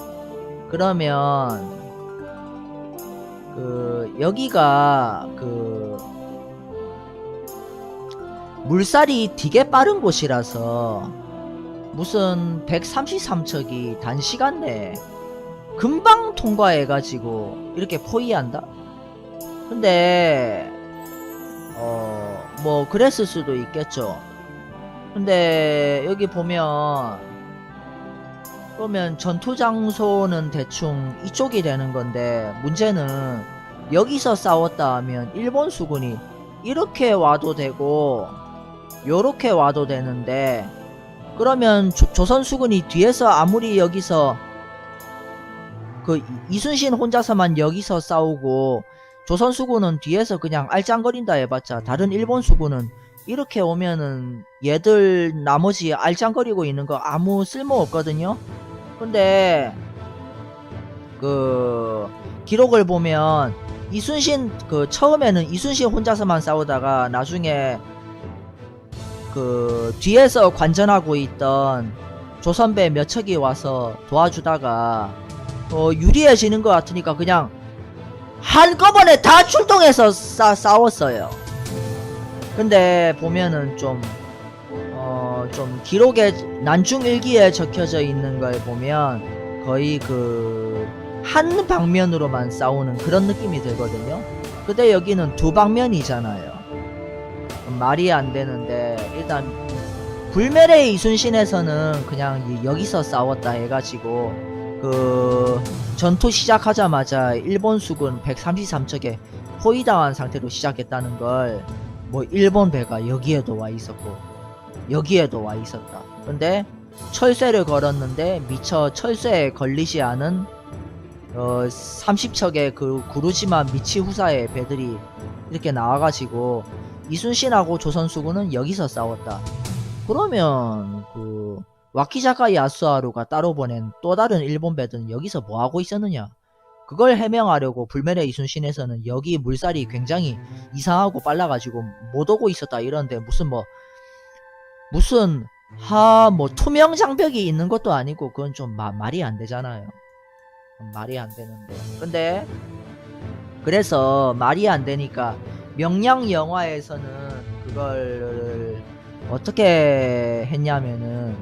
그러면 여기가 물살이 되게 빠른 곳이라서 무슨 133척이 단시간 내에 금방 통과해가지고 이렇게 포위한다? 근데 뭐 그랬을 수도 있겠죠. 근데 여기 보면 그러면 전투 장소는 대충 이쪽이 되는 건데, 문제는 여기서 싸웠다 하면 일본 수군이 이렇게 와도 되고 요렇게 와도 되는데, 그러면 조선수군이 뒤에서 아무리 여기서 그 이순신 혼자서만 여기서 싸우고 조선수군은 뒤에서 그냥 알짱거린다 해봤자 다른 일본 수군은 이렇게 오면은 얘들 나머지 알짱거리고 있는 거 아무 쓸모 없거든요. 근데 그 기록을 보면 이순신 그 처음에는 이순신 혼자서만 싸우다가 나중에 그 뒤에서 관전하고 있던 조선배 몇 척이 와서 도와주다가 유리해지는 것 같으니까 그냥 한꺼번에 다 출동해서 싸웠어요. 근데 보면은 좀 기록에 난중일기에 적혀져 있는 걸 보면 거의 그 한 방면으로만 싸우는 그런 느낌이 들거든요. 근데 여기는 두 방면이잖아요. 말이 안 되는데, 일단 불멸의 이순신에서는 그냥 여기서 싸웠다 해가지고 그 전투 시작하자마자 일본 수군 133척에 포위당한 상태로 시작했다는 걸 뭐 일본 배가 여기에도 와 있었고 여기에도 와 있었다. 근데 철쇠를 걸었는데 미처 철쇠에 걸리지 않은 30척의 그 구루지마 미치 후사의 배들이 이렇게 나와가지고 이순신하고 조선수군은 여기서 싸웠다. 그러면 그 와키자카 야스하루가 따로 보낸 또 다른 일본 배들은 여기서 뭐 하고 있었느냐? 그걸 해명하려고 불멸의 이순신에서는 여기 물살이 굉장히 이상하고 빨라가지고 못 오고 있었다 이러는데 무슨 뭐 투명 장벽이 있는 것도 아니고 그건 좀 말이 안 되잖아요. 말이 안 되는데. 근데 그래서 말이 안 되니까 명량 영화에서는 그걸 어떻게 했냐면은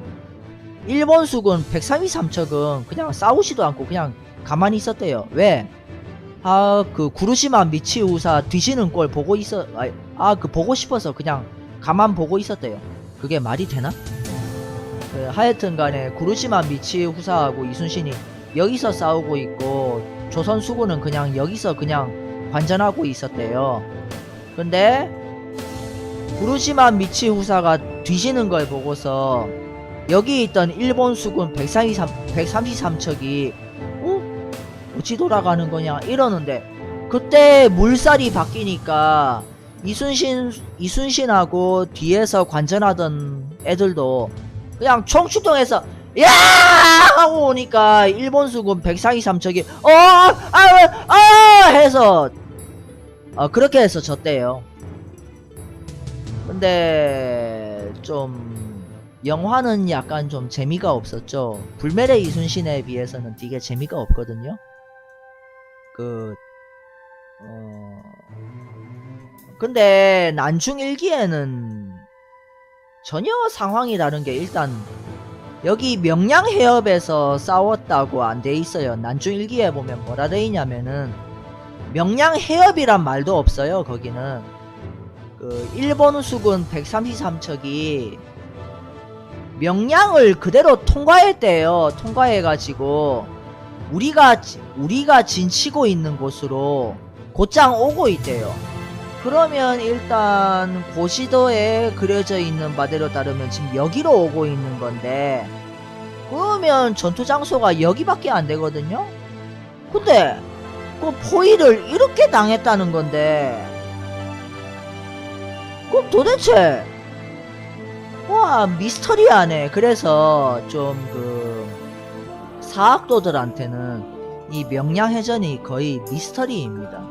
일본 수군 133척은 그냥 싸우지도 않고 그냥 가만히 있었대요. 왜? 그 구루시마 미치우사 뒤지는 꼴 보고 보고 싶어서 그냥 가만 보고 있었대요. 그게 말이 되나? 하여튼 간에 구루시마 미치우사하고 이순신이 여기서 싸우고 있고 조선 수군은 그냥 여기서 그냥 관전하고 있었대요. 근데 구루시마 미치우사가 뒤지는 걸 보고서 여기 있던 일본 수군 133척이 어찌 돌아가는 거냐 이러는데, 그때 물살이 바뀌니까 이순신하고 뒤에서 관전하던 애들도 그냥 총출동해서 야 하고 오니까 일본 수군 133척이 해서 그렇게 해서 졌대요. 근데 좀 영화는 약간 좀 재미가 없었죠. 불멸의 이순신에 비해서는 되게 재미가 없거든요. 근데 난중일기에는 전혀 상황이 다른 게, 일단 여기 명량해협에서 싸웠다고 안 돼 있어요. 난중일기에 보면 뭐라 돼 있냐면은 명량해협이란 말도 없어요. 거기는 그 일본 수군 133척이 명량을 그대로 통과했대요. 통과해가지고 우리가 진치고 있는 곳으로 곧장 오고 있대요. 그러면 일단 고시도에 그려져 있는 바대로 따르면 지금 여기로 오고 있는 건데, 그러면 전투 장소가 여기밖에 안 되거든요. 근데 그 포위를 이렇게 당했다는 건데, 그럼 도대체 미스터리하네. 그래서 좀 사학도들한테는 이 명량해전이 거의 미스터리입니다.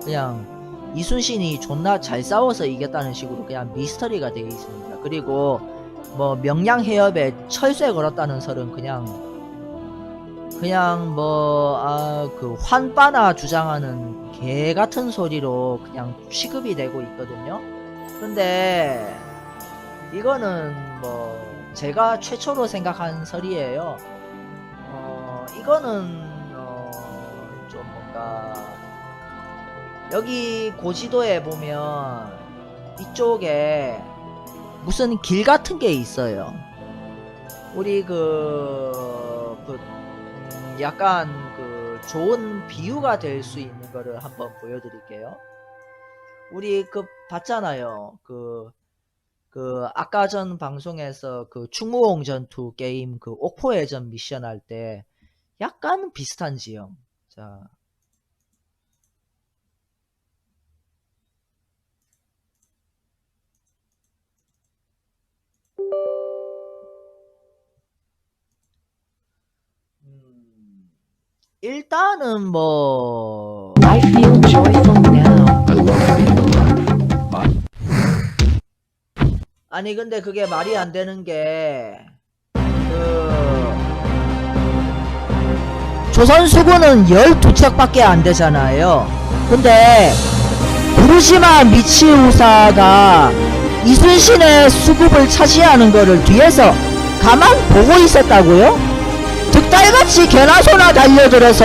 그냥 이순신이 존나 잘 싸워서 이겼다는 식으로 그냥 미스터리가 되어 있습니다. 그리고 뭐 명량해협에 철쇠 걸었다는 설은 그냥 그 환빠나 주장하는 개 같은 소리로 그냥 취급이 되고 있거든요. 근데 이거는 뭐 제가 최초로 생각한 설이에요. 이거는 좀 뭔가 여기 고지도에 보면 이쪽에 무슨 길 같은 게 있어요. 우리 약간 좋은 비유가 될 수 있는 거를 한번 보여드릴게요. 우리 봤잖아요. 그 아까 전 방송에서 그 충무공 전투 게임 그 옥포의 전 미션 할 때 약간 비슷한 지형. 자, 일단은 뭐 I feel joyful now. 아니 근데 그게 말이 안 되는 게 그 조선 수군은 12척밖에 안 되잖아요. 근데 부르시마 미치우사가 이순신의 수급을 차지하는 거를 뒤에서 가만 보고 있었다고요? 득달같이 개나 소나 달려들어서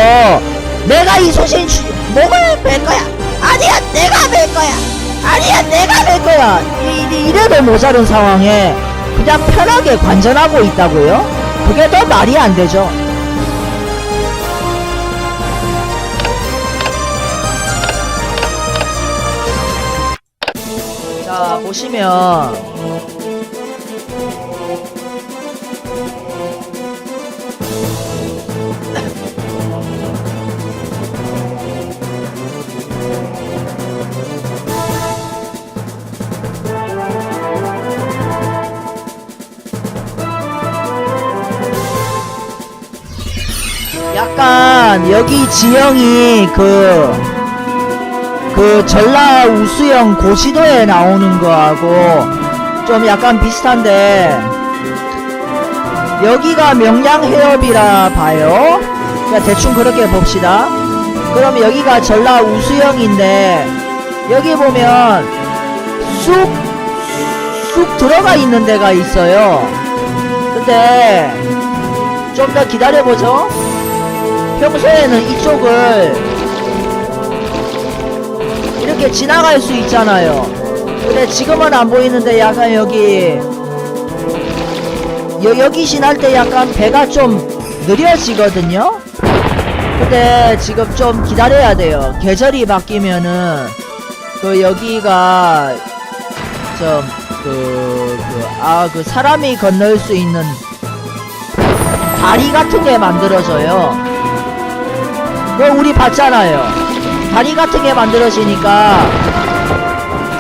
내가 이순신 목을 뺄 거야. 아니야 내가 뺄 거야. 아니야 내가 뺄 거야. 이래도 모자른 상황에 그냥 편하게 관전하고 있다고요? 그게 더 말이 안 되죠. 자 보시면 약간 여기 지형이 그 전라 우수영 고시도에 나오는 거하고 좀 약간 비슷한데 여기가 명량해협이라 봐요. 그냥 대충 그렇게 봅시다. 그럼 여기가 전라 우수영인데 여기 보면 쑥 들어가 있는 데가 있어요. 근데 좀 더 기다려보죠. 평소에는 이쪽을 이렇게 지나갈 수 있잖아요. 근데 지금은 안 보이는데 약간 여기 지날 때 약간 배가 좀 느려지거든요. 근데 지금 좀 기다려야 돼요. 계절이 바뀌면은 그 여기가 좀 그 사람이 건널 수 있는 다리 같은 게 만들어져요. 그거 우리 봤잖아요. 다리 같은 게 만들어지니까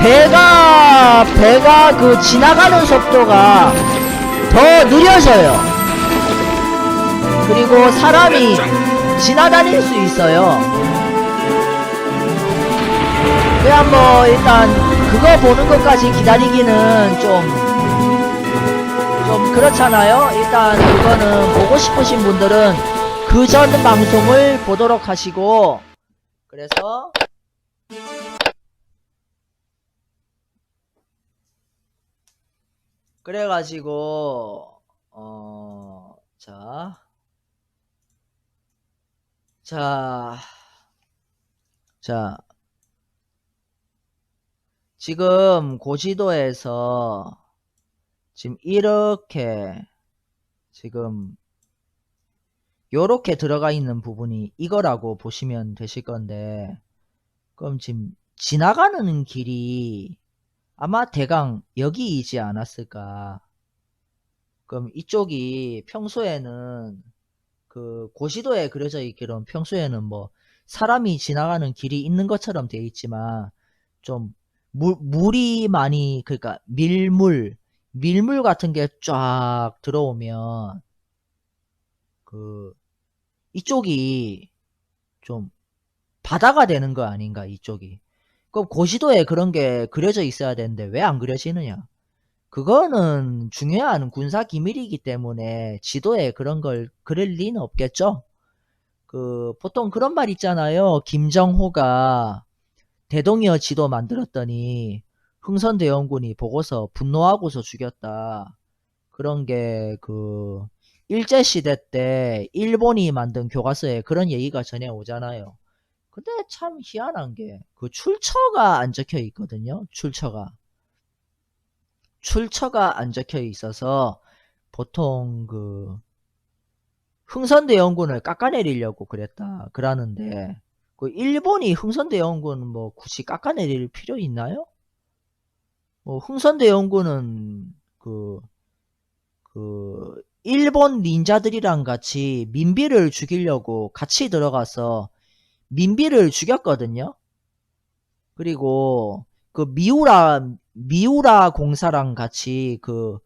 배가 그 지나가는 속도가 더 느려져요. 그리고 사람이 지나다닐 수 있어요. 그냥 뭐 일단 그거 보는 것까지 기다리기는 좀 그렇잖아요. 일단 그거는 보고 싶으신 분들은 그 전 방송을 보도록 하시고, 그래서 그래가지고 자 지금 고지도에서 지금 이렇게 지금 요렇게 들어가 있는 부분이 이거라고 보시면 되실 건데, 그럼 지금 지나가는 길이 아마 대강 여기이지 않았을까. 그럼 이쪽이 평소에는 그 고시도에 그려져 있기로는 평소에는 뭐 사람이 지나가는 길이 있는 것처럼 되어 있지만 좀 물이 많이, 그러니까 밀물 같은 게 쫙 들어오면 그 이쪽이 좀 바다가 되는 거 아닌가, 이쪽이. 그럼 고시도에 그런 게 그려져 있어야 되는데 왜 안 그려지느냐? 그거는 중요한 군사 기밀이기 때문에 지도에 그런 걸 그릴 리는 없겠죠? 그 보통 그런 말 있잖아요. 김정호가 대동여 지도 만들었더니 흥선대원군이 보고서 분노하고서 죽였다. 그런 게 그 일제시대 때 일본이 만든 교과서에 그런 얘기가 전해 오잖아요. 근데 참 희한한 게 그 출처가 안 적혀 있거든요. 출처가 안 적혀 있어서 보통 그 흥선대원군을 깎아내리려고 그러는데 그 일본이 흥선대원군 뭐 굳이 깎아내릴 필요 있나요? 흥선대 연구는 일본 닌자들이랑 같이 민비를 죽이려고 같이 들어가서 민비를 죽였거든요. 그리고 그 미우라 공사랑 같이 그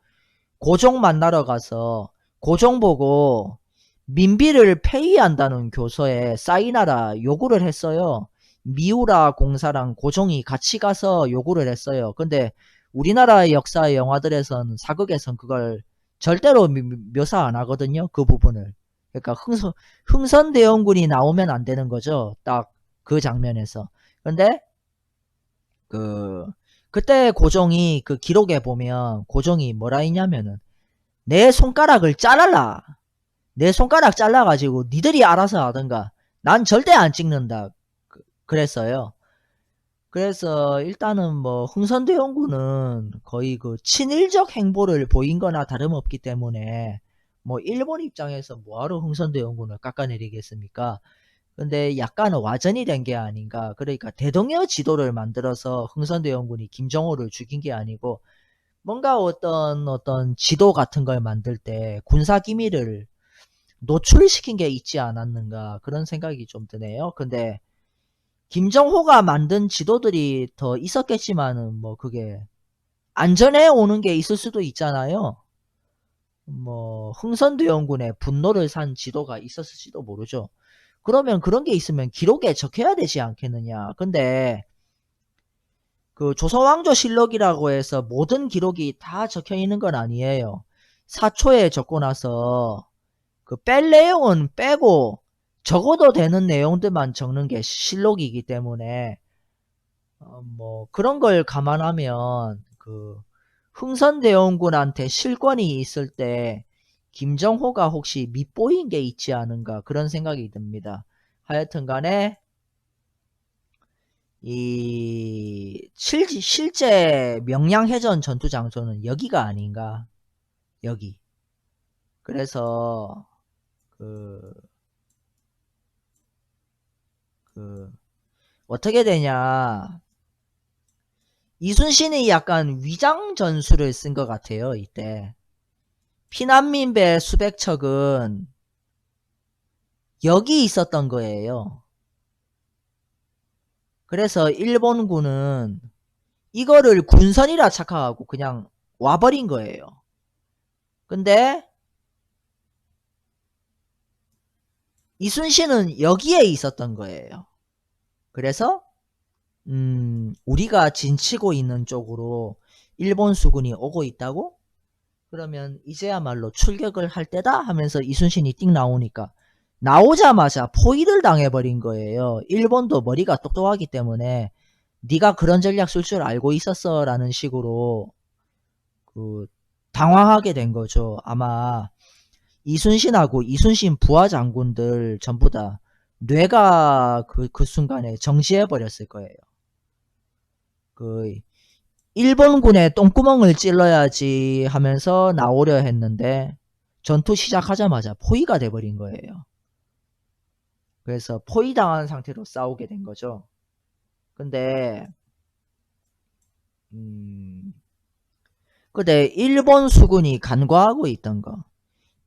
고종 만나러 가서 고종 보고 민비를 폐위한다는 교서에 사인하라 요구를 했어요. 미우라 공사랑 고종이 같이 가서 요구를 했어요. 근데 우리나라 역사 영화들에선 사극에선 그걸 절대로 묘사 안 하거든요. 그 부분을. 그러니까 흥선대원군이 나오면 안 되는 거죠. 딱 그 장면에서. 근데 그 그때 고종이 그 기록에 보면 고종이 뭐라 했냐면은 내 손가락을 잘라라. 내 손가락 잘라가지고 니들이 알아서 하든가. 난 절대 안 찍는다. 그랬어요. 그래서 일단은 뭐 흥선대원군은 거의 그 친일적 행보를 보인 거나 다름없기 때문에 뭐 일본 입장에서 뭐하러 흥선대원군을 깎아내리겠습니까? 근데 약간 와전이 된 게 아닌가. 그러니까 대동여 지도를 만들어서 흥선대원군이 김정호를 죽인 게 아니고 뭔가 어떤 지도 같은 걸 만들 때 군사 기밀을 노출시킨 게 있지 않았는가 그런 생각이 좀 드네요. 근데 김정호가 만든 지도들이 더 있었겠지만은 뭐 그게 안전해 오는 게 있을 수도 있잖아요. 뭐 흥선대원군의 분노를 산 지도가 있었을지도 모르죠. 그러면 그런 게 있으면 기록에 적혀야 되지 않겠느냐. 근데 그 조선왕조실록이라고 해서 모든 기록이 다 적혀 있는 건 아니에요. 사초에 적고 나서 그 뺄 내용은 빼고 적어도 되는 내용들만 적는 게 실록이기 때문에 뭐 그런 걸 감안하면 그 흥선대원군한테 실권이 있을 때 김정호가 혹시 밉보인 게 있지 않은가 그런 생각이 듭니다. 하여튼 간에 이 실제 명량해전 전투 장소는 여기가 아닌가 여기. 그래서 그, 그 어떻게 되냐 이순신이 약간 위장 전술을 쓴 것 같아요. 이때 피난민배 수백 척은 여기 있었던 거예요. 그래서 일본군은 이거를 군선이라 착각하고 그냥 와버린 거예요. 근데 이순신은 여기에 있었던 거예요. 그래서 우리가 진치고 있는 쪽으로 일본 수군이 오고 있다고? 그러면 이제야말로 출격을 할 때다 하면서 이순신이 띵 나오니까 나오자마자 포위를 당해버린 거예요. 일본도 머리가 똑똑하기 때문에 네가 그런 전략 쓸 줄 알고 있었어 라는 식으로 그 당황하게 된 거죠. 아마 이순신하고 이순신 부하 장군들 전부 다 뇌가 그 순간에 정지해 버렸을 거예요. 그 일본군의 똥구멍을 찔러야지 하면서 나오려 했는데 전투 시작하자마자 포위가 돼버린 거예요. 그래서 포위당한 상태로 싸우게 된 거죠. 근데 일본 수군이 간과하고 있던 거.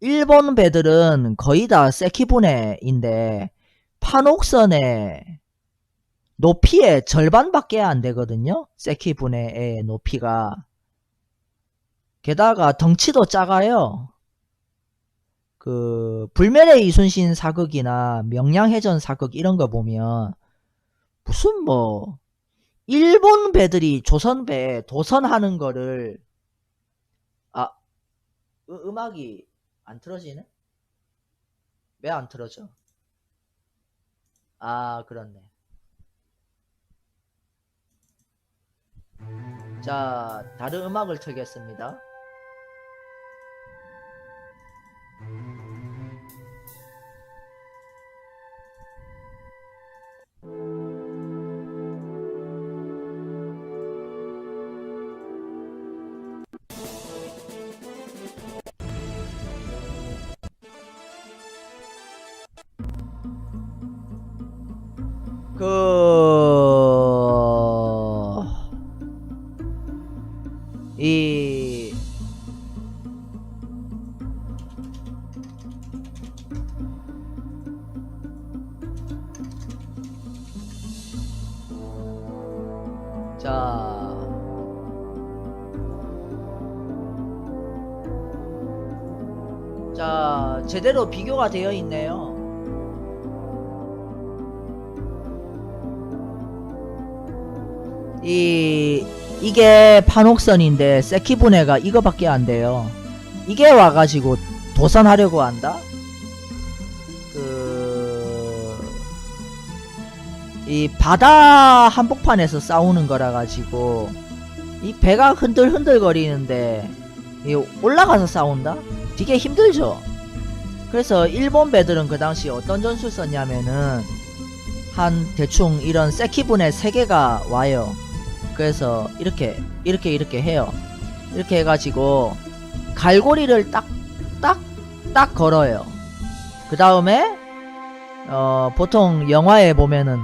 일본 배들은 거의 다 세키분해인데 판옥선의 높이의 절반밖에 안 되거든요. 세키분해의 높이가. 게다가 덩치도 작아요. 그 불멸의 이순신 사극이나 명량해전 사극 이런 거 보면 무슨 뭐 일본 배들이 조선 배에 도선하는 거를 아 음악이 안 틀어지네? 왜 안 틀어져? 아 그렇네. 자 다른 음악을 틀겠습니다. 그 자, 제대로 비교가 되어 있네요. 이게 판옥선인데 세키분해가 이거밖에 안 돼요. 이게 와가지고 도산하려고 한다? 이 바다 한복판에서 싸우는 거라 가지고 이 배가 흔들흔들 거리는데 이 올라가서 싸운다? 되게 힘들죠. 그래서 일본 배들은 그 당시 어떤 전술 썼냐면은 한 대충 이런 세키분의 3개가 와요. 그래서 이렇게 해요. 이렇게 해가지고 갈고리를 딱 걸어요. 그 다음에 보통 영화에 보면은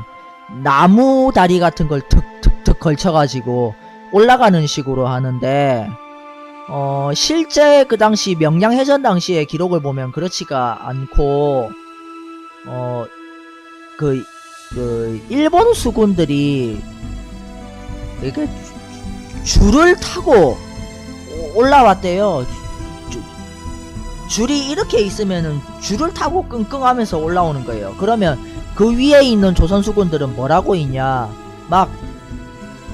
나무 다리 같은 걸 툭툭툭 걸쳐가지고 올라가는 식으로 하는데 실제 그 당시 명량해전 당시의 기록을 보면 그렇지가 않고 그 일본 수군들이 이렇게 줄을 타고 올라왔대요. 줄이 이렇게 있으면은 줄을 타고 끙끙하면서 올라오는 거예요. 그러면 그 위에 있는 조선수군들은 뭐라고 있냐, 막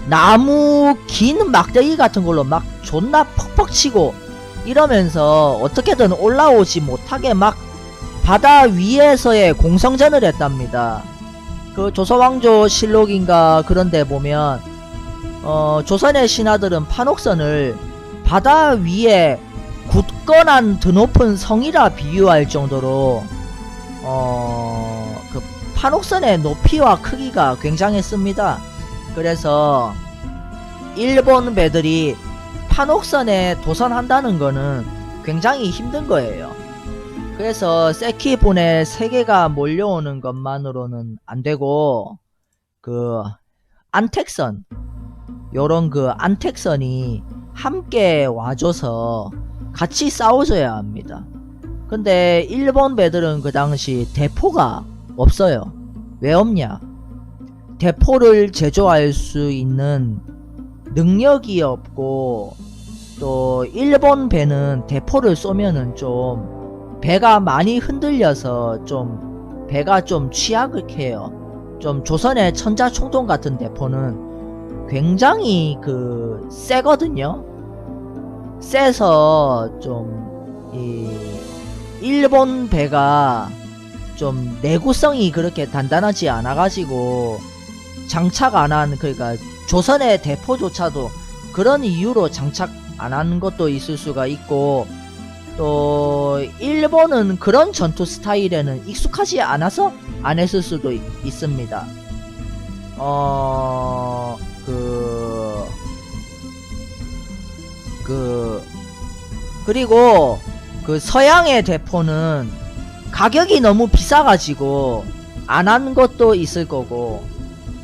나무 긴 막대기 같은 걸로 막 존나 퍽퍽 치고 이러면서 어떻게든 올라오지 못하게 막 바다 위에서의 공성전을 했답니다. 그 조선왕조 실록인가 그런데 보면 조선의 신하들은 판옥선을 바다 위에 굳건한 드높은 성이라 비유할 정도로 그 판옥선의 높이와 크기가 굉장했습니다. 그래서 일본 배들이 판옥선에 도선한다는 거는 굉장히 힘든 거예요. 그래서 세키분의 3개가 몰려오는 것만으로는 안 되고 그 안택선, 요런 그 안택선이 함께 와줘서 같이 싸워줘야 합니다. 근데 일본 배들은 그 당시 대포가 없어요. 왜 없냐? 대포를 제조할 수 있는 능력이 없고, 또 일본 배는 대포를 쏘면은 좀 배가 많이 흔들려서 좀 배가 좀 취약해요. 좀 조선의 천자총통 같은 대포는 굉장히 세거든요. 세서 좀 이 일본 배가 좀 내구성이 그렇게 단단하지 않아가지고 장착 안한, 그러니까 조선의 대포조차도 그런 이유로 장착 안 한 것도 있을 수가 있고, 또 일본은 그런 전투 스타일에는 익숙하지 않아서 안 했을 수도 있습니다. 그리고 그 서양의 대포는 가격이 너무 비싸가지고 안 한 것도 있을 거고,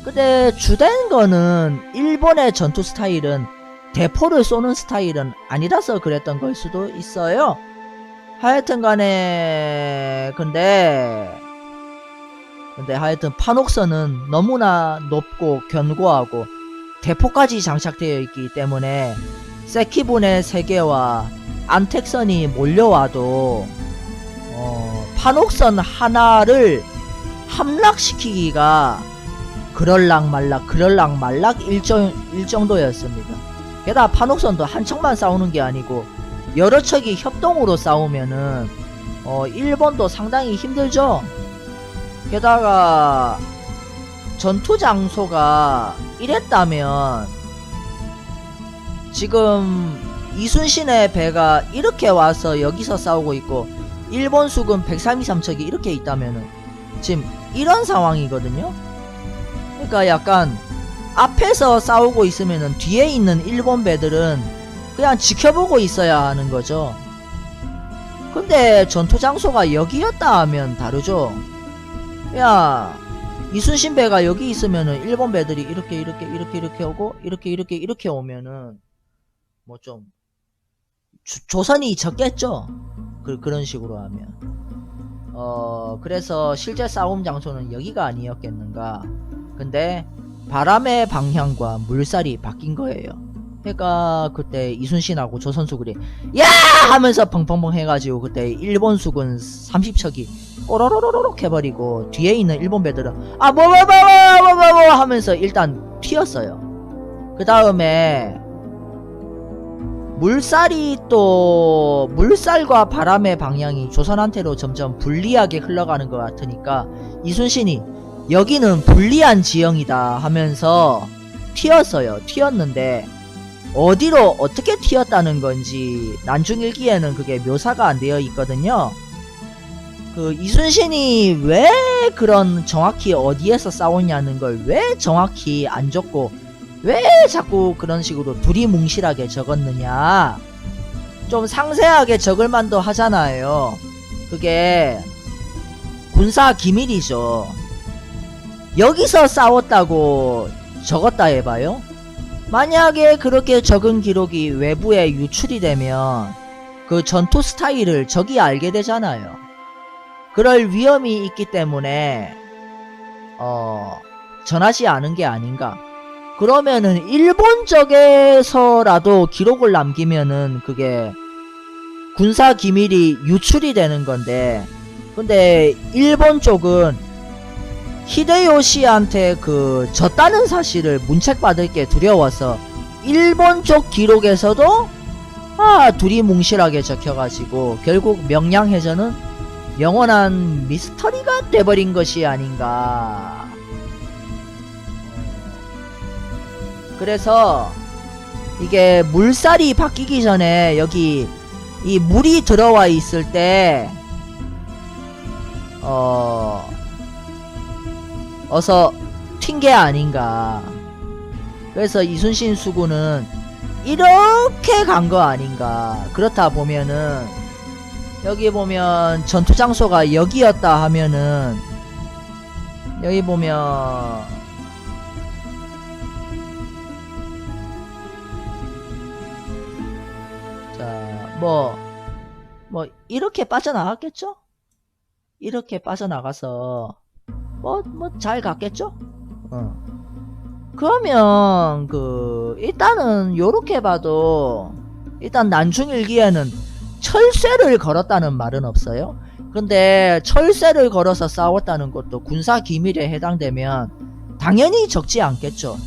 근데 주된 거는 일본의 전투 스타일은 대포를 쏘는 스타일은 아니라서 그랬던 걸 수도 있어요. 하여튼 간에 근데 하여튼 판옥선은 너무나 높고 견고하고 대포까지 장착되어 있기 때문에 세키분의 3개와 안택선이 몰려와도 판옥선 하나를 함락시키기가 그럴락말락 일 정도였습니다. 게다가 판옥선도 한 척만 싸우는 게 아니고 여러 척이 협동으로 싸우면은 일본도 상당히 힘들죠. 게다가 전투 장소가 이랬다면 지금 이순신의 배가 이렇게 와서 여기서 싸우고 있고 일본 수군 133척이 이렇게 있다면은 지금 이런 상황이거든요. 그러니까 약간 앞에서 싸우고 있으면은 뒤에 있는 일본 배들은 그냥 지켜보고 있어야 하는 거죠. 근데 전투 장소가 여기였다 하면 다르죠. 야, 이순신 배가 여기 있으면은 일본 배들이 이렇게 오고 이렇게 오면은 뭐 좀 조선이 적겠죠. 그런 식으로 하면. 그래서 실제 싸움 장소는 여기가 아니었겠는가. 근데 바람의 방향과 물살이 바뀐 거예요. 그러니까 그때 이순신하고 조선수군이 야! 하면서 펑펑펑 해가지고 그때 일본 수군 30척이 꼬로로로록 해버리고 뒤에 있는 일본 배들은 아 뭐 하면서 일단 튀었어요. 그 다음에 물살이 또 물살과 바람의 방향이 조선한테로 점점 불리하게 흘러가는 것 같으니까 이순신이 여기는 불리한 지형이다 하면서 튀었어요. 튀었는데 어디로 어떻게 튀었다는 건지 난중일기에는 그게 묘사가 안 되어 있거든요. 그 이순신이 왜 그런 정확히 어디에서 싸웠냐는 걸 왜 정확히 안 적고 왜 자꾸 그런 식으로 두리뭉실하게 적었느냐. 좀 상세하게 적을 만도 하잖아요. 그게 군사 기밀이죠. 여기서 싸웠다고 적었다 해봐요. 만약에 그렇게 적은 기록이 외부에 유출이 되면 그 전투 스타일을 적이 알게 되잖아요. 그럴 위험이 있기 때문에 전하지 않은 게 아닌가. 그러면은 일본 쪽에서라도 기록을 남기면은 그게 군사 기밀이 유출이 되는 건데, 근데 일본 쪽은 히데요시한테 그 졌다는 사실을 문책받을 게 두려워서 일본 쪽 기록에서도 두리뭉실하게 적혀가지고 결국 명량해전은 영원한 미스터리가 돼버린 것이 아닌가. 그래서 이게 물살이 바뀌기 전에 여기 이 물이 들어와 있을 때 어서 튄 게 아닌가. 그래서 이순신 수군은 이렇게 간 거 아닌가. 그렇다 보면은 여기 보면 전투 장소가 여기였다 하면은 여기 보면 자 뭐 이렇게 빠져나갔겠죠? 이렇게 빠져나가서 뭐 잘 갔겠죠? 그러면 일단은 요렇게 봐도 일단 난중일기에는 철쇠를 걸었다는 말은 없어요. 근데 철쇠를 걸어서 싸웠다는 것도 군사 기밀에 해당되면 당연히 적지 않겠죠.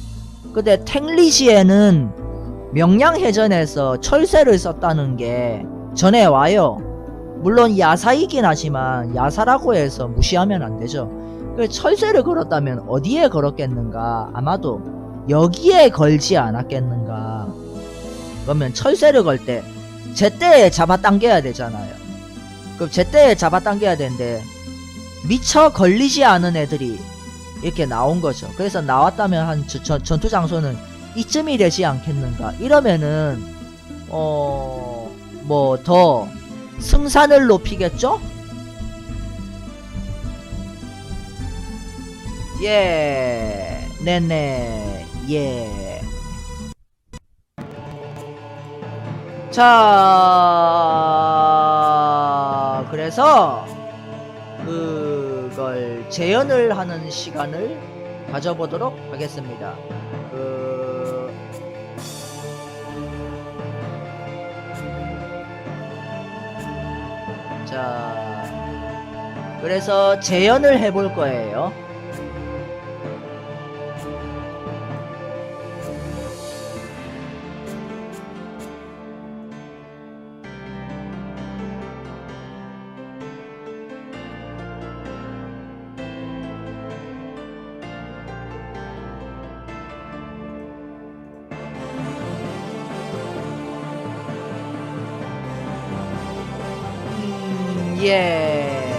근데 탱리시에는 명량해전에서 철쇠를 썼다는 게 전해 와요. 물론 야사이긴 하지만 야사라고 해서 무시하면 안 되죠. 철쇠를 걸었다면 어디에 걸었겠는가? 아마도 여기에 걸지 않았겠는가? 그러면 철쇠를 걸 때 제때에 잡아당겨야 되잖아요. 그럼 제때에 잡아당겨야 되는데 미처 걸리지 않은 애들이 이렇게 나온 거죠. 그래서 나왔다면 한 전투 장소는 이쯤이 되지 않겠는가? 이러면은 뭐 더 승산을 높이겠죠? 예, 네네, 예. 자, 그래서 그걸 재연을 하는 시간을 가져보도록 하겠습니다. 자, 그래서 재연을 해볼 거예요. 예.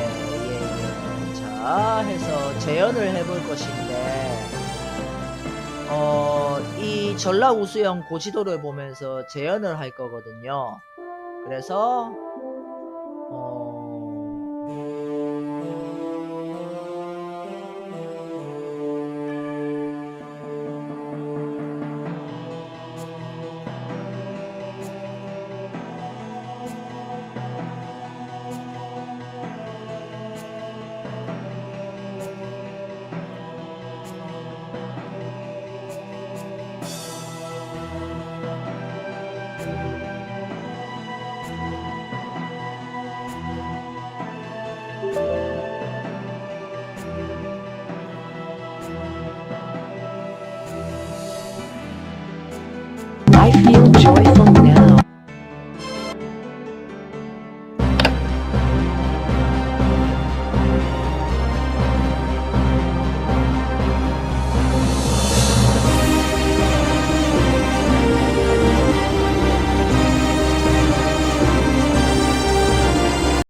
자, 해서 재연을 해볼 것인데, 이 전라우수영 고지도를 보면서 재연을 할 거거든요. 그래서, I feel joyful now.